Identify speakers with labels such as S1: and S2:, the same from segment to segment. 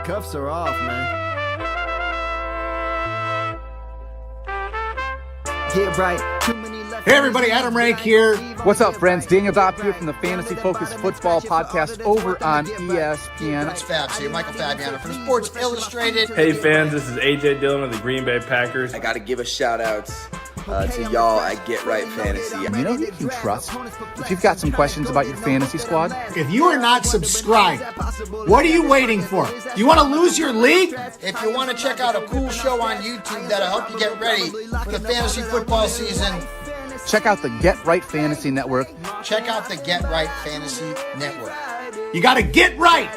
S1: cuffs are off, man. Get right. Too many left.
S2: Hey everybody, Adam Rank here.
S3: What's up, friends? Daniel Dopp here from the Fantasy Focused Football Podcast over on ESPN.
S2: It's Fabs here, Michael Fabiano from Sports Illustrated.
S4: Hey fans, this is AJ Dillon of the Green Bay Packers.
S5: I got to give a shout out to y'all at Get Right Fantasy.
S3: You know who you can trust if you've got some questions about your fantasy squad?
S2: If you are not subscribed, what are you waiting for? You want to lose your league? If you want to check out a cool show on YouTube that'll help you get ready for the fantasy football season,
S3: check out the Get Right Fantasy Network.
S2: Check out the Get Right Fantasy Network. You got to get right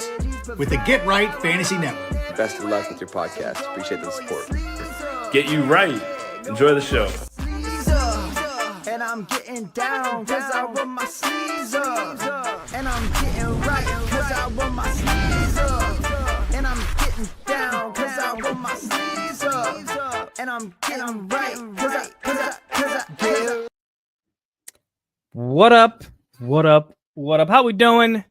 S2: with the Get Right Fantasy Network.
S5: Best of luck with your podcast. Appreciate the support.
S4: Get you right. Enjoy the show.
S1: And I'm getting down cause I run my sleeves up. And I'm getting right cause I run my sleeves up. And I'm getting down cause I run my sleeves up. And I'm getting right cause I
S6: What up? What up? What up? How we doing?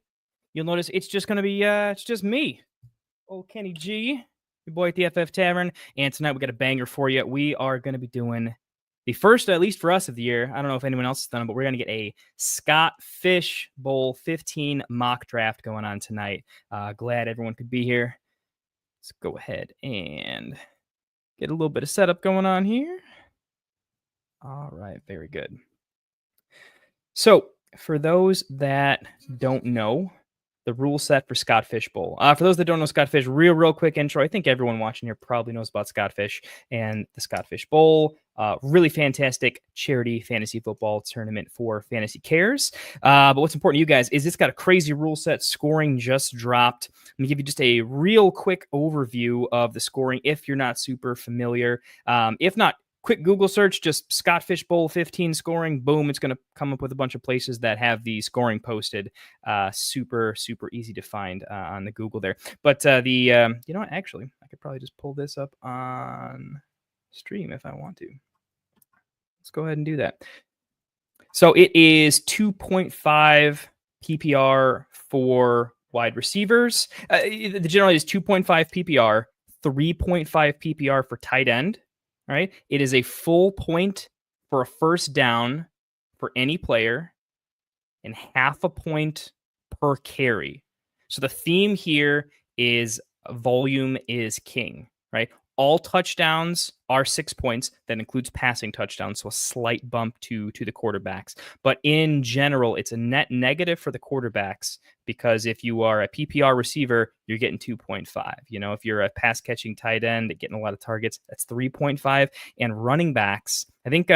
S6: You'll notice it's just gonna be it's just me, old Kenny G, your boy at the FF Tavern, and tonight we got a banger for you. We are gonna be doing the first, at least for us, of the year. I don't know if anyone else has done it, but we're gonna get a Scott Fish Bowl 15 mock draft going on tonight. Glad everyone could be here. Let's go ahead and get a little bit of setup going on here. All right, very good. So, for those that don't know, the rule set for Scott Fish Bowl. For those that don't know Scott Fish, real quick intro. I think everyone watching here probably knows about Scott Fish and the Scott Fish Bowl. Really fantastic charity fantasy football tournament for Fantasy Cares. But what's important to you guys is it's got a crazy rule set. Scoring just dropped. Let me give you just a real quick overview of the scoring if you're not super familiar. If not, quick Google search, just Scott Fish Bowl 15 scoring. Boom, it's going to come up with a bunch of places that have the scoring posted. Super easy to find on the Google there. But you know what? Actually, I could probably just pull this up on stream if I want to. Let's go ahead and do that. So it is 2.5 PPR for wide receivers. The general is 2.5 PPR, 3.5 PPR for tight end. All right. It is a full point for a first down for any player and half a point per carry. So the theme here is volume is king, right? All touchdowns are 6 points. That includes passing touchdowns, so a slight bump to the quarterbacks. But in general, it's a net negative for the quarterbacks because if you are a PPR receiver, you're getting 2.5. You know, if you're a pass-catching tight end getting a lot of targets, that's 3.5. And running backs, I think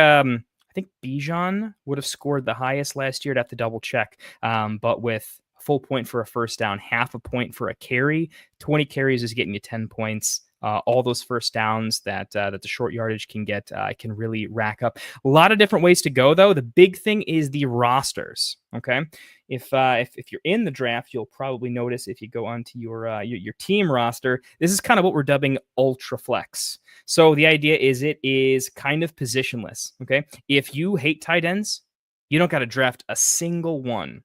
S6: Bijan would have scored the highest last year. I'd have to double check. But with full point for a first down, half a point for a carry, 20 carries is getting you 10 points. All those first downs that the short yardage can get can really rack up. A lot of different ways to go, though. The big thing is the rosters. Okay, if you're in the draft, you'll probably notice if you go onto your team roster, this is kind of what we're dubbing ultra flex. So the idea is it is kind of positionless. Okay, if you hate tight ends, you don't got to draft a single one.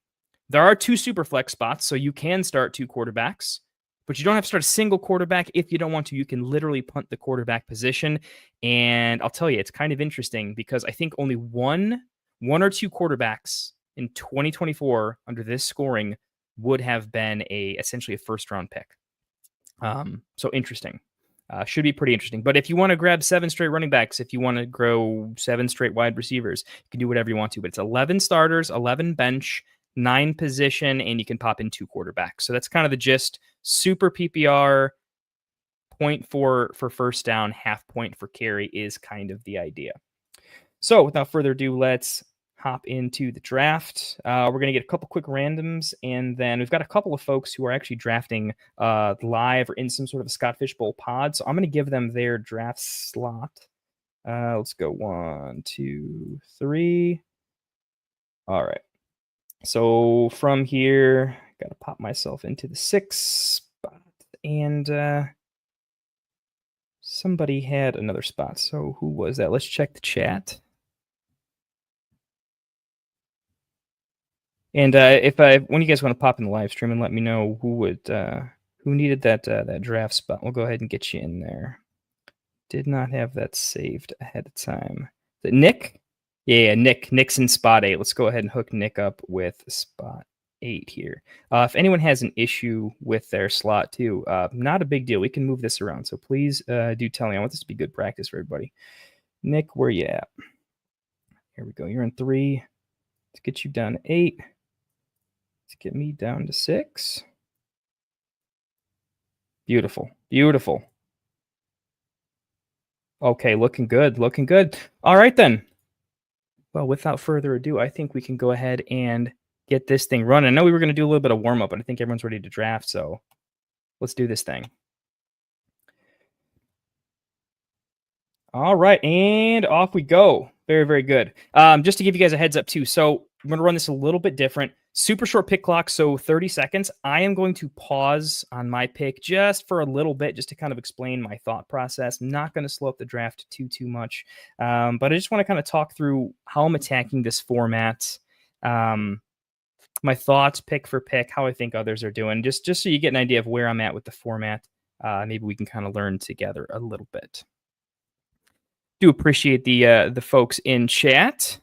S6: There are 2 super flex spots, so you can start 2 quarterbacks. But you don't have to start a single quarterback if you don't want to. You can literally punt the quarterback position. And I'll tell you, it's kind of interesting because I think only one or 2 quarterbacks in 2024 under this scoring would have been essentially a first-round pick. So interesting. Should be pretty interesting. But if you want to grab 7 straight running backs, if you want to grow 7 straight wide receivers, you can do whatever you want to. But it's 11 starters, 11 bench, 9 position, and you can pop in 2 quarterbacks. So that's kind of the gist. Super PPR, point for first down, half point for carry is kind of the idea. So without further ado, let's hop into the draft. We're going to get a couple quick randoms, and then we've got a couple of folks who are actually drafting live or in some sort of a Scott Fish Bowl pod. So I'm going to give them their draft slot. Let's go 1, 2, 3. All right. So from here, got to pop myself into the 6th spot, and somebody had another spot. So who was that? Let's check the chat. And when you guys want to pop in the live stream and let me know who Who needed that that draft spot? We'll go ahead and get you in there. Did not have that saved ahead of time. Is it Nick? Yeah, Nick. Nick's in spot 8. Let's go ahead and hook Nick up with spot 8 here. If anyone has an issue with their slot too, not a big deal. We can move this around. So please do tell me. I want this to be good practice for everybody. Nick, where you at? Here we go. You're in 3. Let's get you down to 8. Let's get me down to 6. Beautiful. Beautiful. Okay, looking good. Looking good. All right, then. Well, without further ado, I think we can go ahead and get this thing running. I know we were going to do a little bit of warm-up, but I think everyone's ready to draft, so let's do this thing. All right, and off we go. Very, very good. Just to give you guys a heads up, too. So I'm going to run this a little bit different. Super short pick clock, so 30 seconds. I am going to pause on my pick just for a little bit, just to kind of explain my thought process. I'm not going to slow up the draft too much, but I just want to kind of talk through how I'm attacking this format, my thoughts pick for pick, how I think others are doing, just so you get an idea of where I'm at with the format. Maybe we can kind of learn together a little bit. Do appreciate the folks in chat.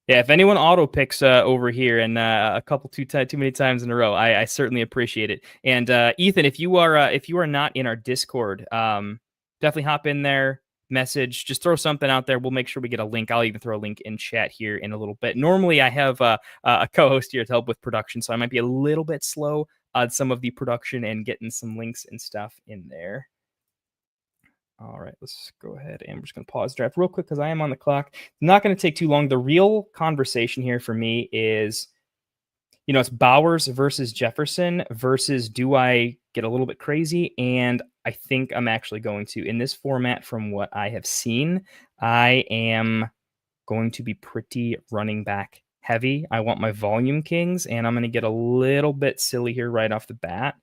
S6: Yeah, if anyone auto picks over here and a couple too many times in a row, I certainly appreciate it. And Ethan, if you are not in our Discord, definitely hop in there, message, just throw something out there. We'll make sure we get a link. I'll even throw a link in chat here in a little bit. Normally, I have a co-host here to help with production, so I might be a little bit slow on some of the production and getting some links and stuff in there. All right, let's go ahead and we're just going to pause draft real quick because I am on the clock. Not going to take too long. The real conversation here for me is, it's Bowers versus Jefferson versus do I get a little bit crazy? And I think I'm actually going to, in this format, from what I have seen, I am going to be pretty running back heavy. I want my volume kings, and I'm going to get a little bit silly here right off the bat.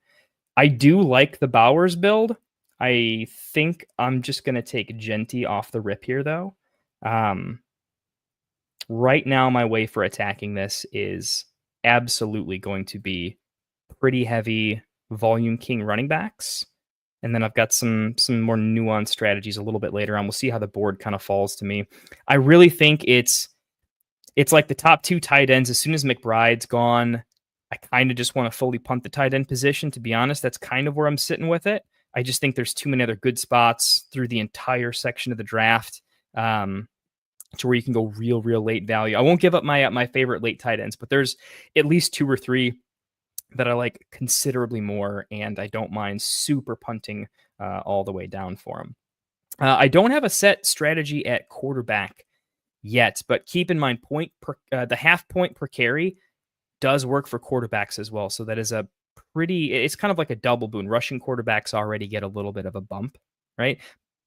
S6: I do like the Bowers build. I think I'm just going to take Genty off the rip here, though. Right now, my way for attacking this is absolutely going to be pretty heavy volume king running backs. And then I've got some more nuanced strategies a little bit later on. We'll see how the board kind of falls to me. I really think it's like the top 2 tight ends. As soon as McBride's gone, I kind of just want to fully punt the tight end position. To be honest, that's kind of where I'm sitting with it. I just think there's too many other good spots through the entire section of the draft to where you can go real late value. I won't give up my favorite late tight ends, but there's at least 2 or 3 that I like considerably more, and I don't mind super punting all the way down for them. I don't have a set strategy at quarterback yet, but keep in mind the half point per carry does work for quarterbacks as well. So that is it's kind of like a double boon. Rushing quarterbacks already get a little bit of a bump, right?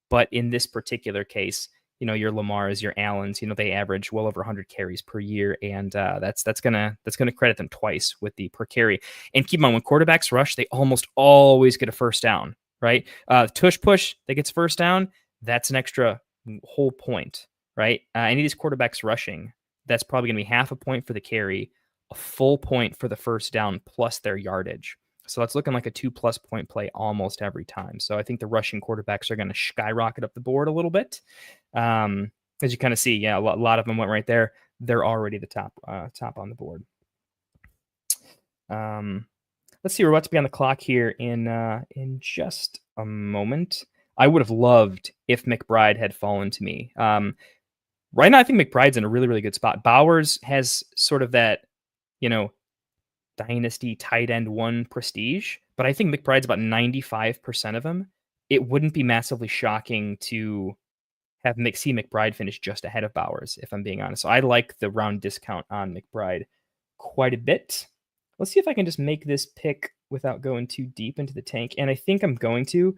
S6: But in this particular case, your Lamars, your Allens, they average well over 100 carries per year, and that's gonna credit them twice with the per carry. And keep in mind, when quarterbacks rush, they almost always get a first down, right? Tush push that gets first down, that's an extra whole point, right? Any of these quarterbacks rushing, that's probably gonna be half a point for the carry, a full point for the first down plus their yardage. So that's looking like a 2+ point play almost every time. So I think the rushing quarterbacks are going to skyrocket up the board a little bit. As you kind of see, yeah, a lot of them went right there. They're already the top on the board. Let's see, we're about to be on the clock here in just a moment. I would have loved if McBride had fallen to me. Right now, I think McBride's in a really good spot. Bowers has sort of that, dynasty tight end 1 prestige, but I think McBride's about 95% of him. It wouldn't be massively shocking to have McBride finish just ahead of Bowers, if I'm being honest. So I like the round discount on McBride quite a bit. Let's see if I can just make this pick without going too deep into the tank, and I think I'm going to.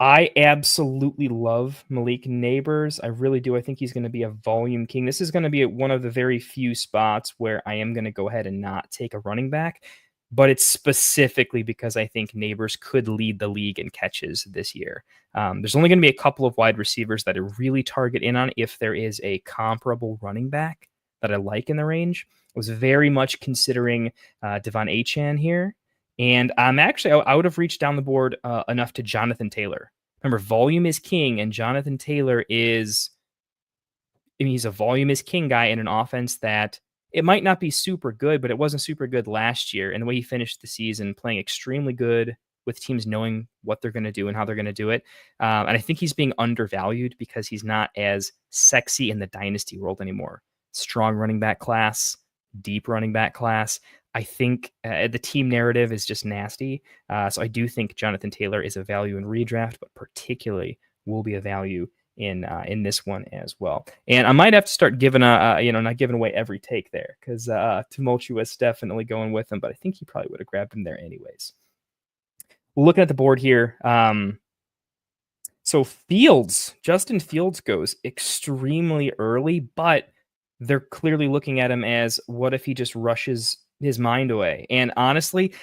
S6: I absolutely love Malik Neighbors. I really do. I think he's going to be a volume king. This is going to be one of the very few spots where I am going to go ahead and not take a running back, but it's specifically because I think Neighbors could lead the league in catches this year. There's only going to be a couple of wide receivers that I really target in on if there is a comparable running back that I like in the range. I was very much considering Devon Achane here. And I would have reached down the board enough to Jonathan Taylor. Remember, volume is king, and Jonathan Taylor he's a volume is king guy in an offense that it might not be super good, but it wasn't super good last year. And the way he finished the season, playing extremely good with teams knowing what they're going to do and how they're going to do it. And I think he's being undervalued because he's not as sexy in the dynasty world anymore. Strong running back class, deep running back class. I think the team narrative is just nasty. So I do think Jonathan Taylor is a value in redraft, but particularly will be a value in this one as well. And I might have to start giving not giving away every take there, because Tumultuous definitely going with him, but I think he probably would have grabbed him there anyways. Looking at the board here, so Justin Fields goes extremely early, but they're clearly looking at him as, what if he just rushes his mind away? And honestly,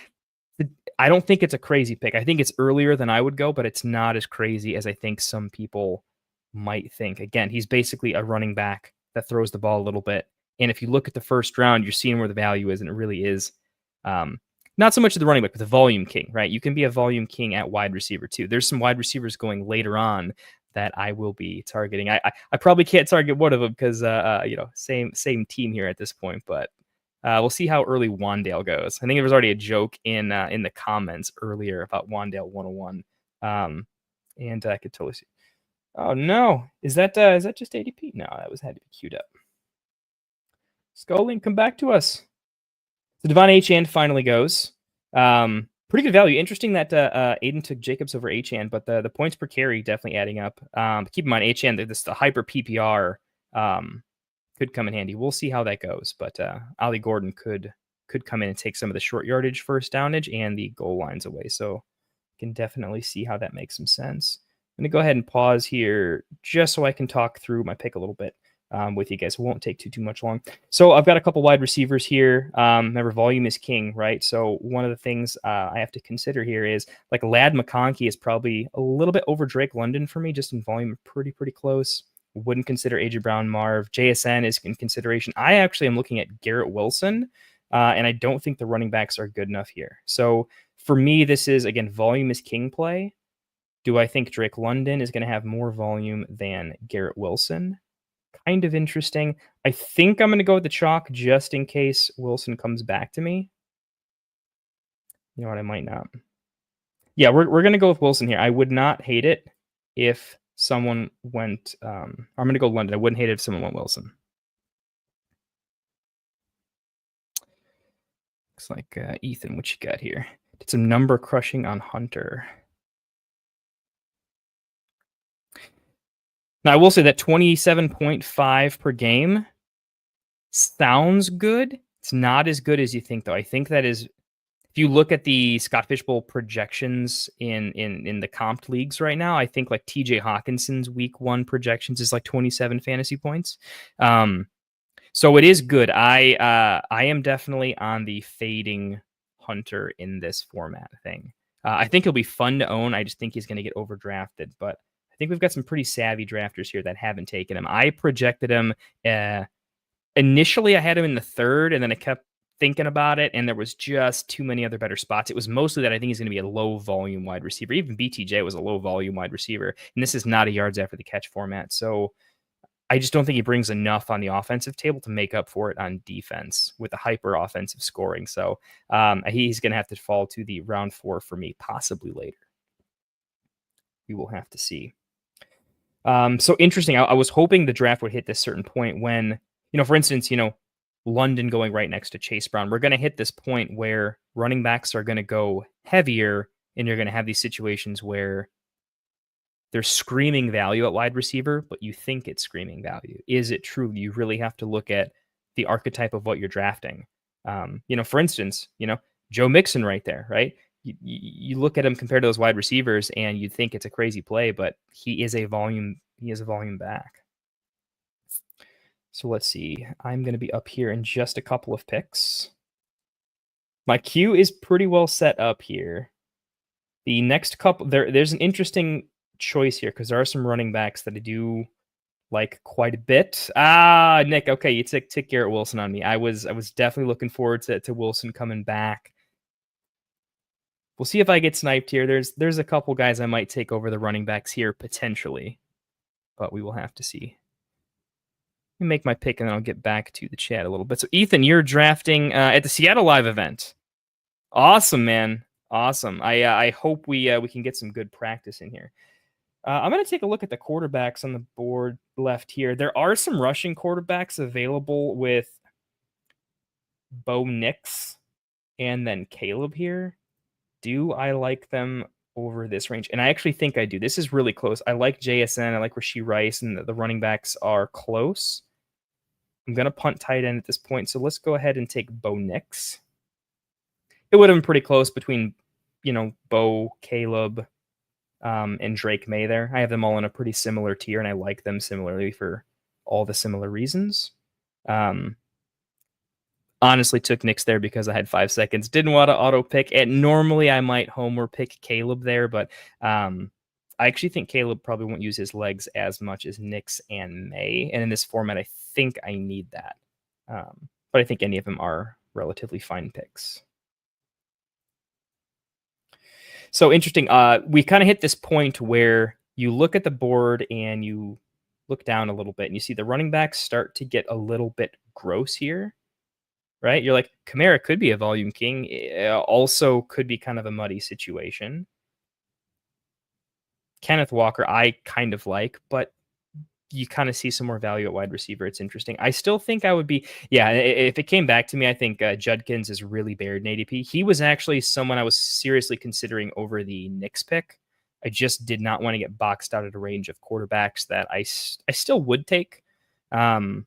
S6: I don't think it's a crazy pick. I think it's earlier than I would go, but it's not as crazy as I think some people might think. Again, he's basically a running back that throws the ball a little bit. And if you look at the first round, you're seeing where the value is, and it really is not so much of the running back, but the volume king, right? You can be a volume king at wide receiver too. There's some wide receivers going later on that I will be targeting. I probably can't target one of them because same team here at this point, but we'll see how early Wandale goes. I think there was already a joke in the comments earlier about Wandale 101, and I could totally see. Oh no, is that just ADP? No, that had to be queued up. Sculling, come back to us. So Devon Achane finally goes. Pretty good value. Interesting that Aiden took Jacobs over Achane, but the points per carry definitely adding up. Keep in mind, Achane, the hyper PPR could come in handy. We'll see how that goes, but Ollie Gordon could come in and take some of the short yardage first downage and the goal lines away. So you can definitely see how that makes some sense. I'm going to go ahead and pause here just so I can talk through my pick a little bit with you guys. It won't take too much long. So I've got a couple wide receivers here. Remember, volume is king, right? So one of the things I have to consider here is, like, Ladd McConkey is probably a little bit over Drake London for me, just in volume, pretty close. Wouldn't consider AJ Brown, Marv. JSN is in consideration. I actually am looking at Garrett Wilson, and I don't think the running backs are good enough here. So for me, this is, again, volume is king play. Do I think Drake London is going to have more volume than Garrett Wilson? Kind of interesting. I think I'm going to go with the chalk just in case Wilson comes back to me. You know what? I might not. Yeah, we're going to go with Wilson here. I would not hate it if someone went... I'm going to go London. I wouldn't hate it if someone went Wilson. Looks like Ethan, what you got here? Did some number crushing on Hunter. Now, I will say that 27.5 per game sounds good. It's not as good as you think, though. I think that is, if you look at the Scott Fishbowl projections in the comped leagues right now, I think like TJ Hawkinson's week 1 projections is like 27 fantasy points. So it is good. I am definitely on the fading Hunter in this format thing. I think he'll be fun to own. I just think he's going to get overdrafted, but I think we've got some pretty savvy drafters here that haven't taken him. I projected him. Initially, I had him in the 3rd, and then I kept thinking about it, and there was just too many other better spots. It was mostly that I think he's going to be a low-volume wide receiver. Even BTJ was a low-volume wide receiver, and this is not a yards after the catch format. So I just don't think he brings enough on the offensive table to make up for it on defense with the hyper-offensive scoring. So he's going to have to fall to the round 4 for me, possibly later. We will have to see. So interesting. I was hoping the draft would hit this certain point when, for instance, London going right next to Chase Brown. We're going to hit this point where running backs are going to go heavier, and you're going to have these situations where they're screaming value at wide receiver, but you think it's screaming value. Is it true? You really have to look at the archetype of what you're drafting. For instance, Joe Mixon right there, right? You look at him compared to those wide receivers, and you'd think it's a crazy play, but he is a volume back. So let's see. I'm going to be up here in just a couple of picks. My queue is pretty well set up here. The next couple, there's an interesting choice here because there are some running backs that I do like quite a bit. Nick, okay, you took Garrett Wilson on me. I was definitely looking forward to Wilson coming back. We'll see if I get sniped here. There's a couple guys I might take over the running backs here potentially, but we will have to see. Let me make my pick and then I'll get back to the chat a little bit. So Ethan, you're drafting at the Seattle Live event. Awesome, man. Awesome. I hope we can get some good practice in here. I'm going to take a look at the quarterbacks on the board left here. There are some rushing quarterbacks available with Bo Nix and then Caleb here. Do I like them over this range? And I actually think I do. This is really close. I like JSN. I like Rashee Rice, and the running backs are close. I'm going to punt tight end at this point. So let's go ahead and take Bo Nix. It would have been pretty close between, Bo, Caleb, and Drake May there. I have them all in a pretty similar tier, and I like them similarly for all the similar reasons. Honestly took Nix there because I had 5 seconds. Didn't want to auto pick. And normally I might homer pick Caleb there, but I actually think Caleb probably won't use his legs as much as Nix and May. And in this format, I think I need that. But I think any of them are relatively fine picks. So interesting. We kind of hit this point where you look at the board and you look down a little bit and you see the running backs start to get a little bit gross here. Right? You're like, Kamara could be a volume king. Also could be kind of a muddy situation. Kenneth Walker, I kind of like, but you kind of see some more value at wide receiver. It's interesting. I still think I would be, if it came back to me, I think Judkins is really buried in ADP. He was actually someone I was seriously considering over the Knicks pick. I just did not want to get boxed out at a range of quarterbacks that I still would take. And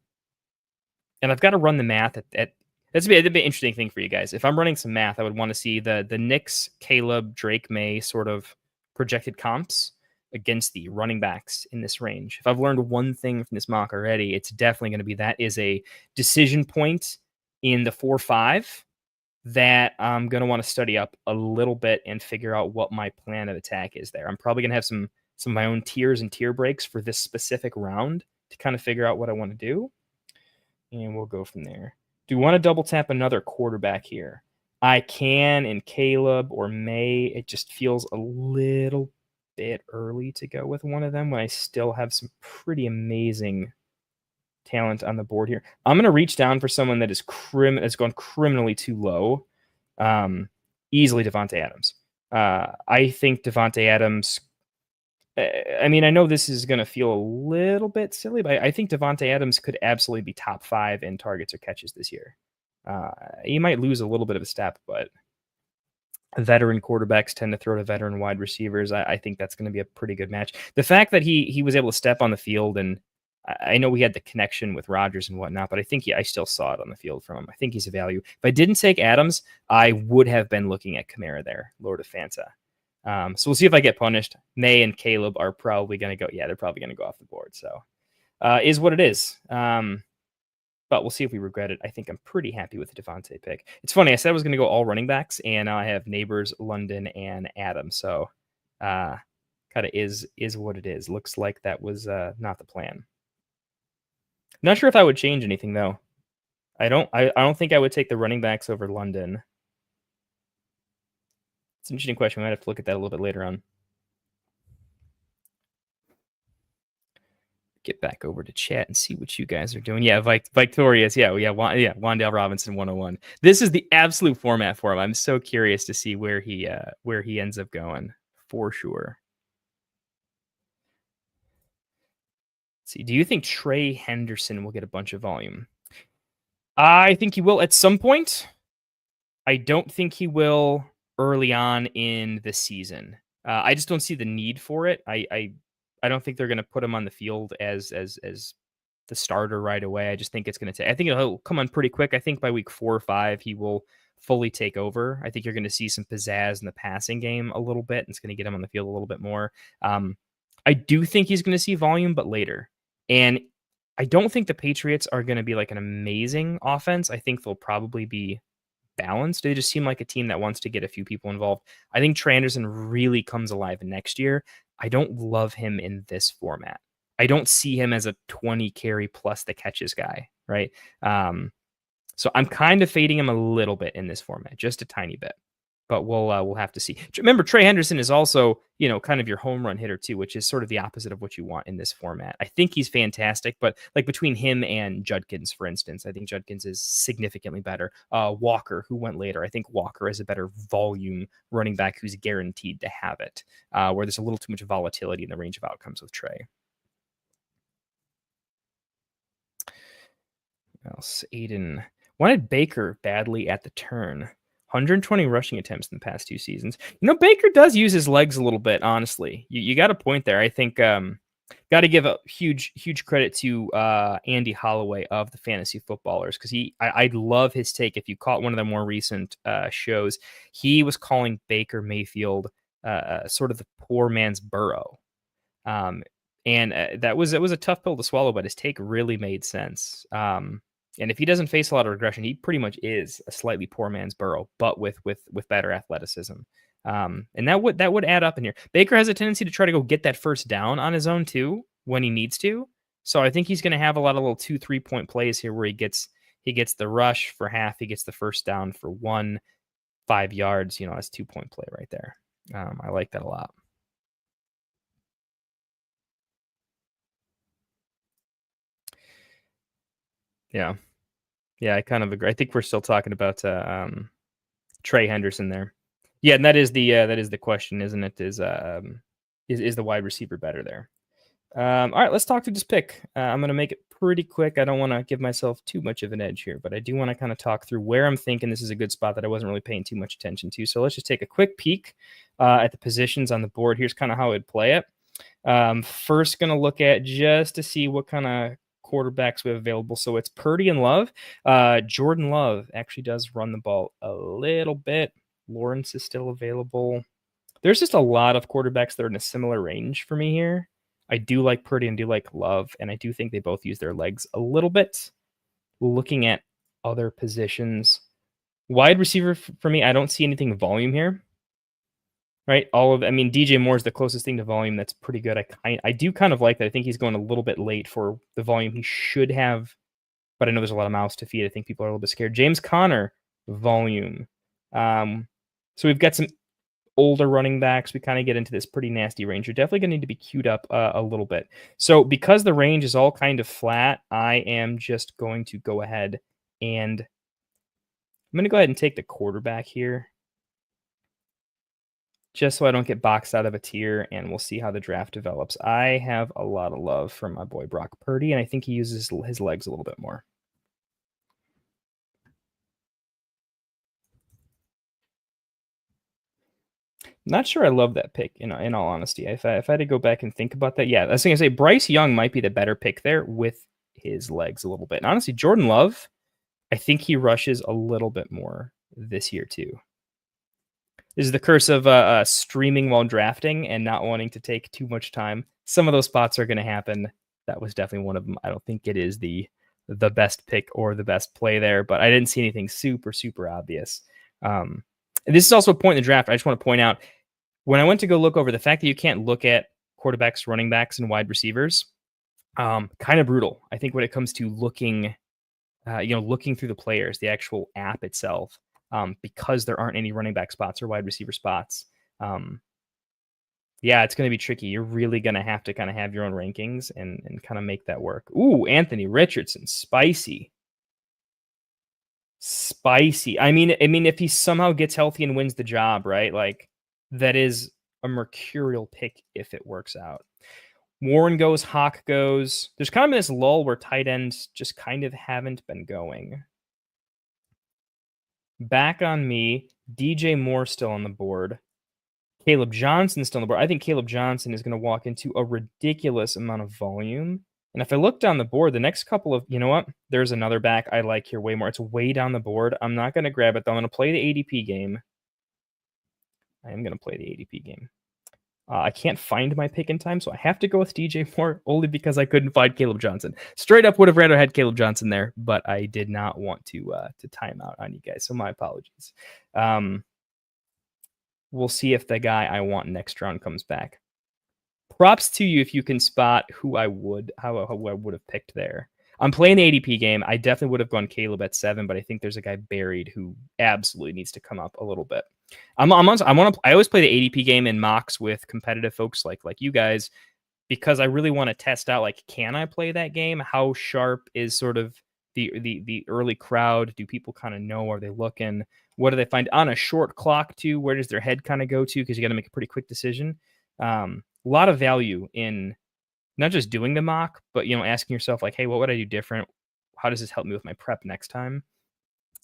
S6: I've got to run the math at that'd be an interesting thing for you guys. If I'm running some math, I would want to see the Knicks, Caleb, Drake May sort of projected comps against the running backs in this range. If I've learned one thing from this mock already, it's definitely going to be that is a decision point in the 4-5 that I'm going to want to study up a little bit and figure out what my plan of attack is there. I'm probably going to have some of my own tiers and tier breaks for this specific round to kind of figure out what I want to do. And we'll go from there. Do we want to double tap another quarterback here? I can in Caleb or May. It just feels a little bit early to go with one of them when I still have some pretty amazing talent on the board here. I'm going to reach down for someone that is has gone criminally too low. Easily Devontae Adams. I think Devontae Adams. I know this is going to feel a little bit silly, but I think Devontae Adams could absolutely be top 5 in targets or catches this year. He might lose a little bit of a step, but veteran quarterbacks tend to throw to veteran wide receivers. I think that's going to be a pretty good match. The fact that he was able to step on the field, and I know we had the connection with Rodgers and whatnot, but I think I still saw it on the field from him. I think he's a value. If I didn't take Adams, I would have been looking at Kamara there, Lord of Fanta. So we'll see if I get punished. May and Caleb are probably going to go. Yeah, they're probably going to go off the board. So is what it is. But we'll see if we regret it. I think I'm pretty happy with the Devontae pick. It's funny. I said I was going to go all running backs, and now I have Neighbors, London, and Adams. So kind of is what it is. Looks like that was not the plan. Not sure if I would change anything though. I don't think I would take the running backs over London. It's an interesting question. We might have to look at that a little bit later on. Get back over to chat and see what you guys are doing. Yeah, Victorious. Wan'Dale Robinson 101. This is the absolute format for him. I'm so curious to see where he ends up going for sure. Let's see. Do you think Trey Henderson will get a bunch of volume? I think he will at some point. I don't think he will early on in the season. I just don't see the need for it. I don't think they're going to put him on the field as the starter right away. I just think it's going to take. I think it'll come on pretty quick. I think by week 4 or 5 he will fully take over. I think you're going to see some pizzazz in the passing game a little bit, and it's going to get him on the field a little bit more. I do think he's going to see volume, but later. And I don't think the Patriots are going to be like an amazing offense. I think they'll probably be balanced. They just seem like a team that wants to get a few people involved. I think Trey Anderson really comes alive next year. I don't love him in this format. I don't see him as a 20 carry plus the catches guy, right? So I'm kind of fading him a little bit in this format, just a tiny bit. but we'll have to see. Remember, Trey Henderson is also, kind of your home run hitter too, which is sort of the opposite of what you want in this format. I think he's fantastic, but like between him and Judkins, for instance, I think Judkins is significantly better. Walker, who went later, I think Walker is a better volume running back who's guaranteed to have it, where there's a little too much volatility in the range of outcomes with Trey. What else? Aiden wanted Baker badly at the turn. 120 rushing attempts in the past 2 seasons. Baker does use his legs a little bit, honestly. You got a point there. I think got to give a huge credit to Andy Holloway of the Fantasy Footballers, because I love his take. If you caught one of the more recent shows, he was calling Baker Mayfield sort of the poor man's Burrow. And that was a tough pill to swallow, but his take really made sense. And if he doesn't face a lot of regression, he pretty much is a slightly poor man's Burrow, but with better athleticism. And that would add up in here. Baker has a tendency to try to go get that first down on his own too when he needs to. So I think he's going to have a lot of little 2-3 point plays here where he gets the rush for half, he gets the first down for 1, 5 yards. That's 2 point play right there. I like that a lot. Yeah, I kind of agree. I think we're still talking about Trey Henderson there. Yeah, and that is the question, isn't it? Is the wide receiver better there? All right, let's talk through this pick. I'm going to make it pretty quick. I don't want to give myself too much of an edge here, but I do want to kind of talk through where I'm thinking this is a good spot that I wasn't really paying too much attention to. So let's just take a quick peek at the positions on the board. Here's kind of how I'd play it. First, going to look at just to see what kind of quarterbacks we have available. So it's Purdy and Love. Jordan Love actually does run the ball a little bit. Lawrence is still available. There's just a lot of quarterbacks that are in a similar range for me here. I do like Purdy and do like Love, and I do think they both use their legs a little bit. Looking at other positions, wide receiver for me, I don't see anything volume here. Right, DJ Moore is the closest thing to volume that's pretty good. I do kind of like that. I think he's going a little bit late for the volume he should have, but I know there's a lot of mouths to feed. I think people are a little bit scared. James Conner, volume. So we've got some older running backs. We kind of get into this pretty nasty range. You're definitely going to need to be queued up a little bit. So because the range is all kind of flat, I am just going to go ahead and take the quarterback here, just so I don't get boxed out of a tier, and we'll see how the draft develops. I have a lot of love for my boy Brock Purdy, and I think he uses his legs a little bit more. Not sure I love that pick, in all honesty. If I had to go back and think about that, yeah, I was going to say Bryce Young might be the better pick there with his legs a little bit. And honestly, Jordan Love, I think he rushes a little bit more this year too. This is the curse of streaming while drafting and not wanting to take too much time. Some of those spots are going to happen. That was definitely one of them. I don't think it is the best pick or the best play there, but I didn't see anything super, super obvious. And this is also a point in the draft. I just want to point out, when I went to go look over, the fact that you can't look at quarterbacks, running backs, and wide receivers, kind of brutal. I think when it comes to looking through the players, the actual app itself, because there aren't any running back spots or wide receiver spots. It's going to be tricky. You're really going to have to kind of have your own rankings and kind of make that work. Ooh, Anthony Richardson, spicy. I mean, if he somehow gets healthy and wins the job, right? Like, that is a mercurial pick if it works out. Warren goes, Hawk goes. There's kind of this lull where tight ends just kind of haven't been going. Back on me, DJ Moore still on the board. Caleb Johnson still on the board. I think Caleb Johnson is going to walk into a ridiculous amount of volume. And if I look down the board, the next couple of, there's another back I like here way more. It's way down the board. I'm not going to grab it, though. I'm going to play the ADP game. I am going to play the ADP game. I can't find my pick in time, so I have to go with DJ Moore only because I couldn't find Caleb Johnson. Straight up would have rather had Caleb Johnson there, but I did not want to time out on you guys, so my apologies. We'll see if the guy I want next round comes back. Props to you if you can spot who I would have picked there. I'm playing the ADP game. I definitely would have gone Caleb at 7, but I think there's a guy buried who absolutely needs to come up a little bit. I always play the ADP game in mocks with competitive folks like you guys, because I really want to test out, like, can I play that game? How sharp is sort of the early crowd? Do people kind of know? Are they looking? What do they find on a short clock too? Where does their head kind of go to? Because you got to make a pretty quick decision. A lot of value in not just doing the mock, but, you know, asking yourself, like, hey, what would I do different? How does this help me with my prep next time?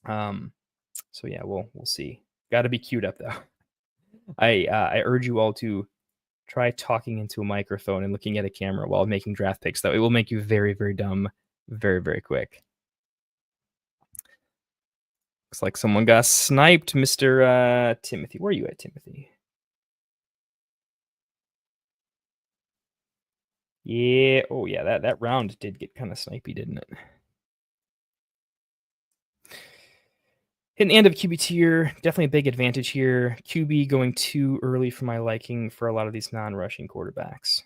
S6: So yeah, we'll see. Got to be queued up though. I urge you all to try talking into a microphone and looking at a camera while making draft picks, though. It will make you very, very dumb very, very quick. Looks like someone got sniped, Mr. Timothy. Where are you at, Timothy? Yeah. Oh, yeah. That round did get kind of snipey, didn't it? Hitting the end of QB tier, definitely a big advantage here. QB going too early for my liking for a lot of these non-rushing quarterbacks.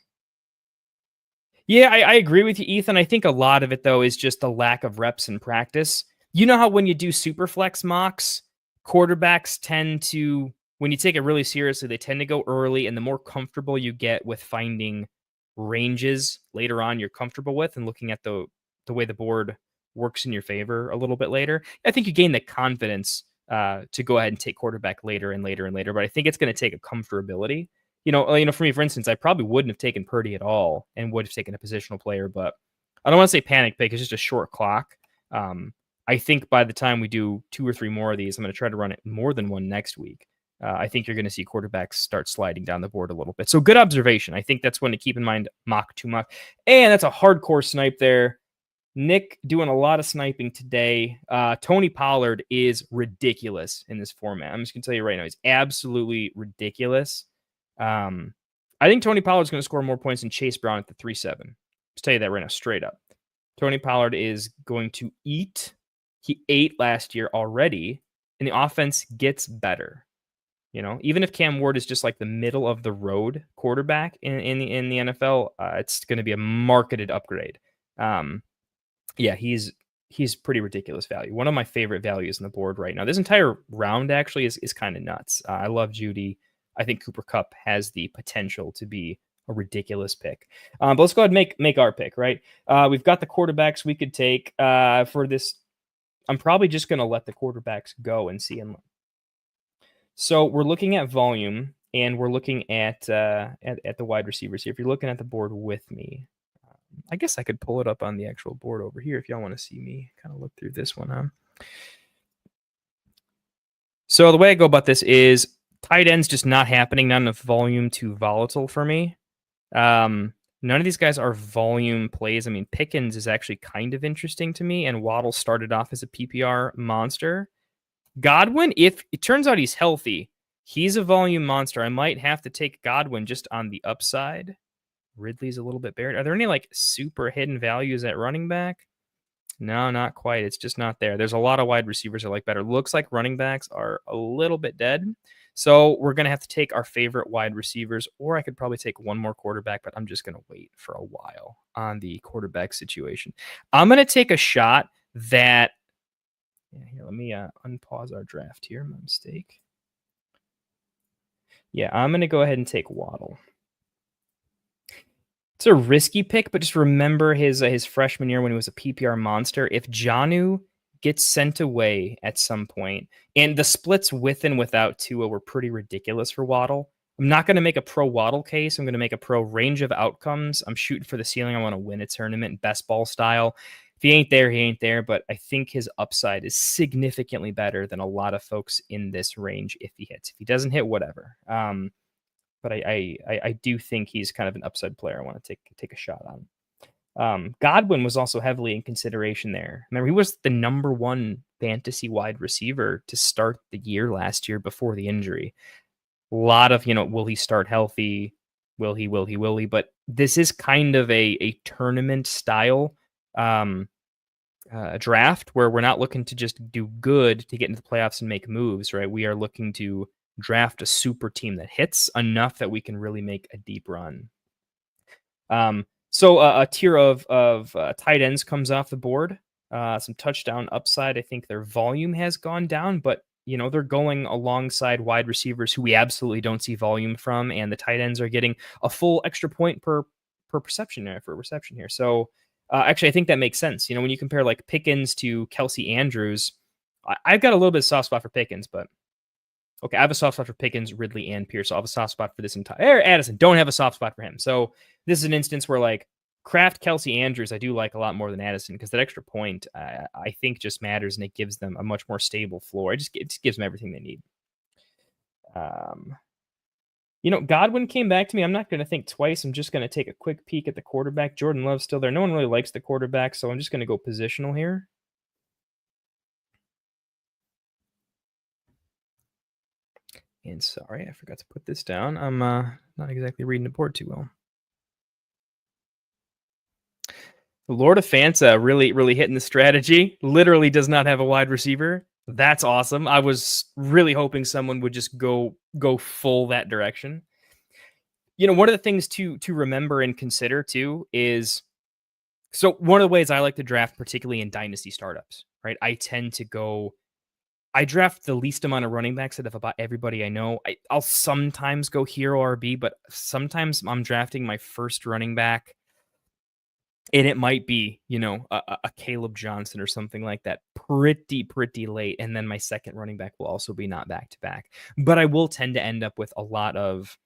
S6: Yeah, I agree with you, Ethan. I think a lot of it, though, is just the lack of reps in practice. You know how when you do super flex mocks, quarterbacks tend to, when you take it really seriously, they tend to go early, and the more comfortable you get with finding ranges later on you're comfortable with and looking at the way the board works in your favor a little bit later, I think you gain the confidence to go ahead and take quarterback later and later and later. But I think it's going to take a comfortability. You know, for me, for instance, I probably wouldn't have taken Purdy at all and would have taken a positional player, but I don't want to say panic pick. It's just a short clock. I think by the time we do 2 or 3 more of these, I'm going to try to run it more than one next week. I think you're going to see quarterbacks start sliding down the board a little bit. So good observation. I think that's one to keep in mind. Mock to mock. And that's a hardcore snipe there. Nick doing a lot of sniping today. Tony Pollard is ridiculous in this format. I'm just going to tell you right now, he's absolutely ridiculous. I think Tony Pollard's going to score more points than Chase Brown at the 3-7. Just tell you that right now, straight up. Tony Pollard is going to eat. He ate last year already, and the offense gets better. You know, even if Cam Ward is just like the middle of the road quarterback in the NFL, it's going to be a marketed upgrade. Yeah, he's pretty ridiculous value. One of my favorite values on the board right now. This entire round actually is kind of nuts. I love Judy. I think Cooper Kupp has the potential to be a ridiculous pick. But let's go ahead and make our pick, right? We've got the quarterbacks we could take for this. I'm probably just going to let the quarterbacks go and see them. So we're looking at volume, and we're looking at the wide receivers here. If you're looking at the board with me, I guess I could pull it up on the actual board over here if y'all want to see me kind of look through this one. So the way I go about this is tight ends just not happening, not enough volume too volatile for me. None of these guys are volume plays. I mean, Pickens is actually kind of interesting to me, and Waddle started off as a PPR monster. Godwin, if it turns out he's healthy, he's a volume monster. I might have to take Godwin just on the upside. Ridley's a little bit buried. Are there any like super hidden values at running back? No, not quite. It's just not there. There's a lot of wide receivers I like better. Looks like running backs are a little bit dead. So we're going to have to take our favorite wide receivers, or I could probably take one more quarterback, but I'm just going to wait for a while on the quarterback situation. I'm going to take a shot that, here, let me unpause our draft here. My mistake. Yeah, I'm going to go ahead and take Waddle. It's a risky pick, but just remember his freshman year when he was a PPR monster. If Jonnu gets sent away at some point, and the splits with and without Tua were pretty ridiculous for Waddle, I'm not going to make a pro Waddle case. I'm going to make a pro range of outcomes. I'm shooting for the ceiling. I want to win a tournament, best ball style. If he ain't there, he ain't there. But I think his upside is significantly better than a lot of folks in this range if he hits. If he doesn't hit, whatever. But I do think he's kind of an upside player I want to take a shot on. Godwin was also heavily in consideration there. Remember, he was the #1 fantasy wide receiver to start the year last year before the injury. A lot of, will he start healthy? Will he? But this is kind of a tournament style draft where we're not looking to just do good to get into the playoffs and make moves, right? We are looking to draft a super team that hits enough that we can really make a deep run. So a tier of tight ends comes off the board. Some touchdown upside. I think their volume has gone down, but they're going alongside wide receivers who we absolutely don't see volume from, and the tight ends are getting a full extra point per reception here. So actually, I think that makes sense. When you compare like Pickens to Kelsey Andrews, I've got a little bit of soft spot for Pickens, but okay, I have a soft spot for Pickens, Ridley, and Pierce. So I have a soft spot for this entire Addison. Don't have a soft spot for him. So this is an instance where like Kraft, Kelsey, Andrews, I do like a lot more than Addison because that extra point I think just matters and it gives them a much more stable floor. It just gives them everything they need. Godwin came back to me. I'm not going to think twice. I'm just going to take a quick peek at the quarterback. Jordan Love's still there. No one really likes the quarterback, so I'm just going to go positional here. And sorry, I forgot to put this down. I'm not exactly reading the board too well. The Lord of Fanta really, really hitting the strategy. Literally does not have a wide receiver. That's awesome. I was really hoping someone would just go full that direction. One of the things to remember and consider too is, so one of the ways I like to draft, particularly in dynasty startups, right? I draft the least amount of running backs out of about everybody I know. I'll sometimes go hero RB, but sometimes I'm drafting my first running back, and it might be, a Caleb Johnson or something like that pretty late. And then my second running back will also be not back-to-back. But I will tend to end up with a lot of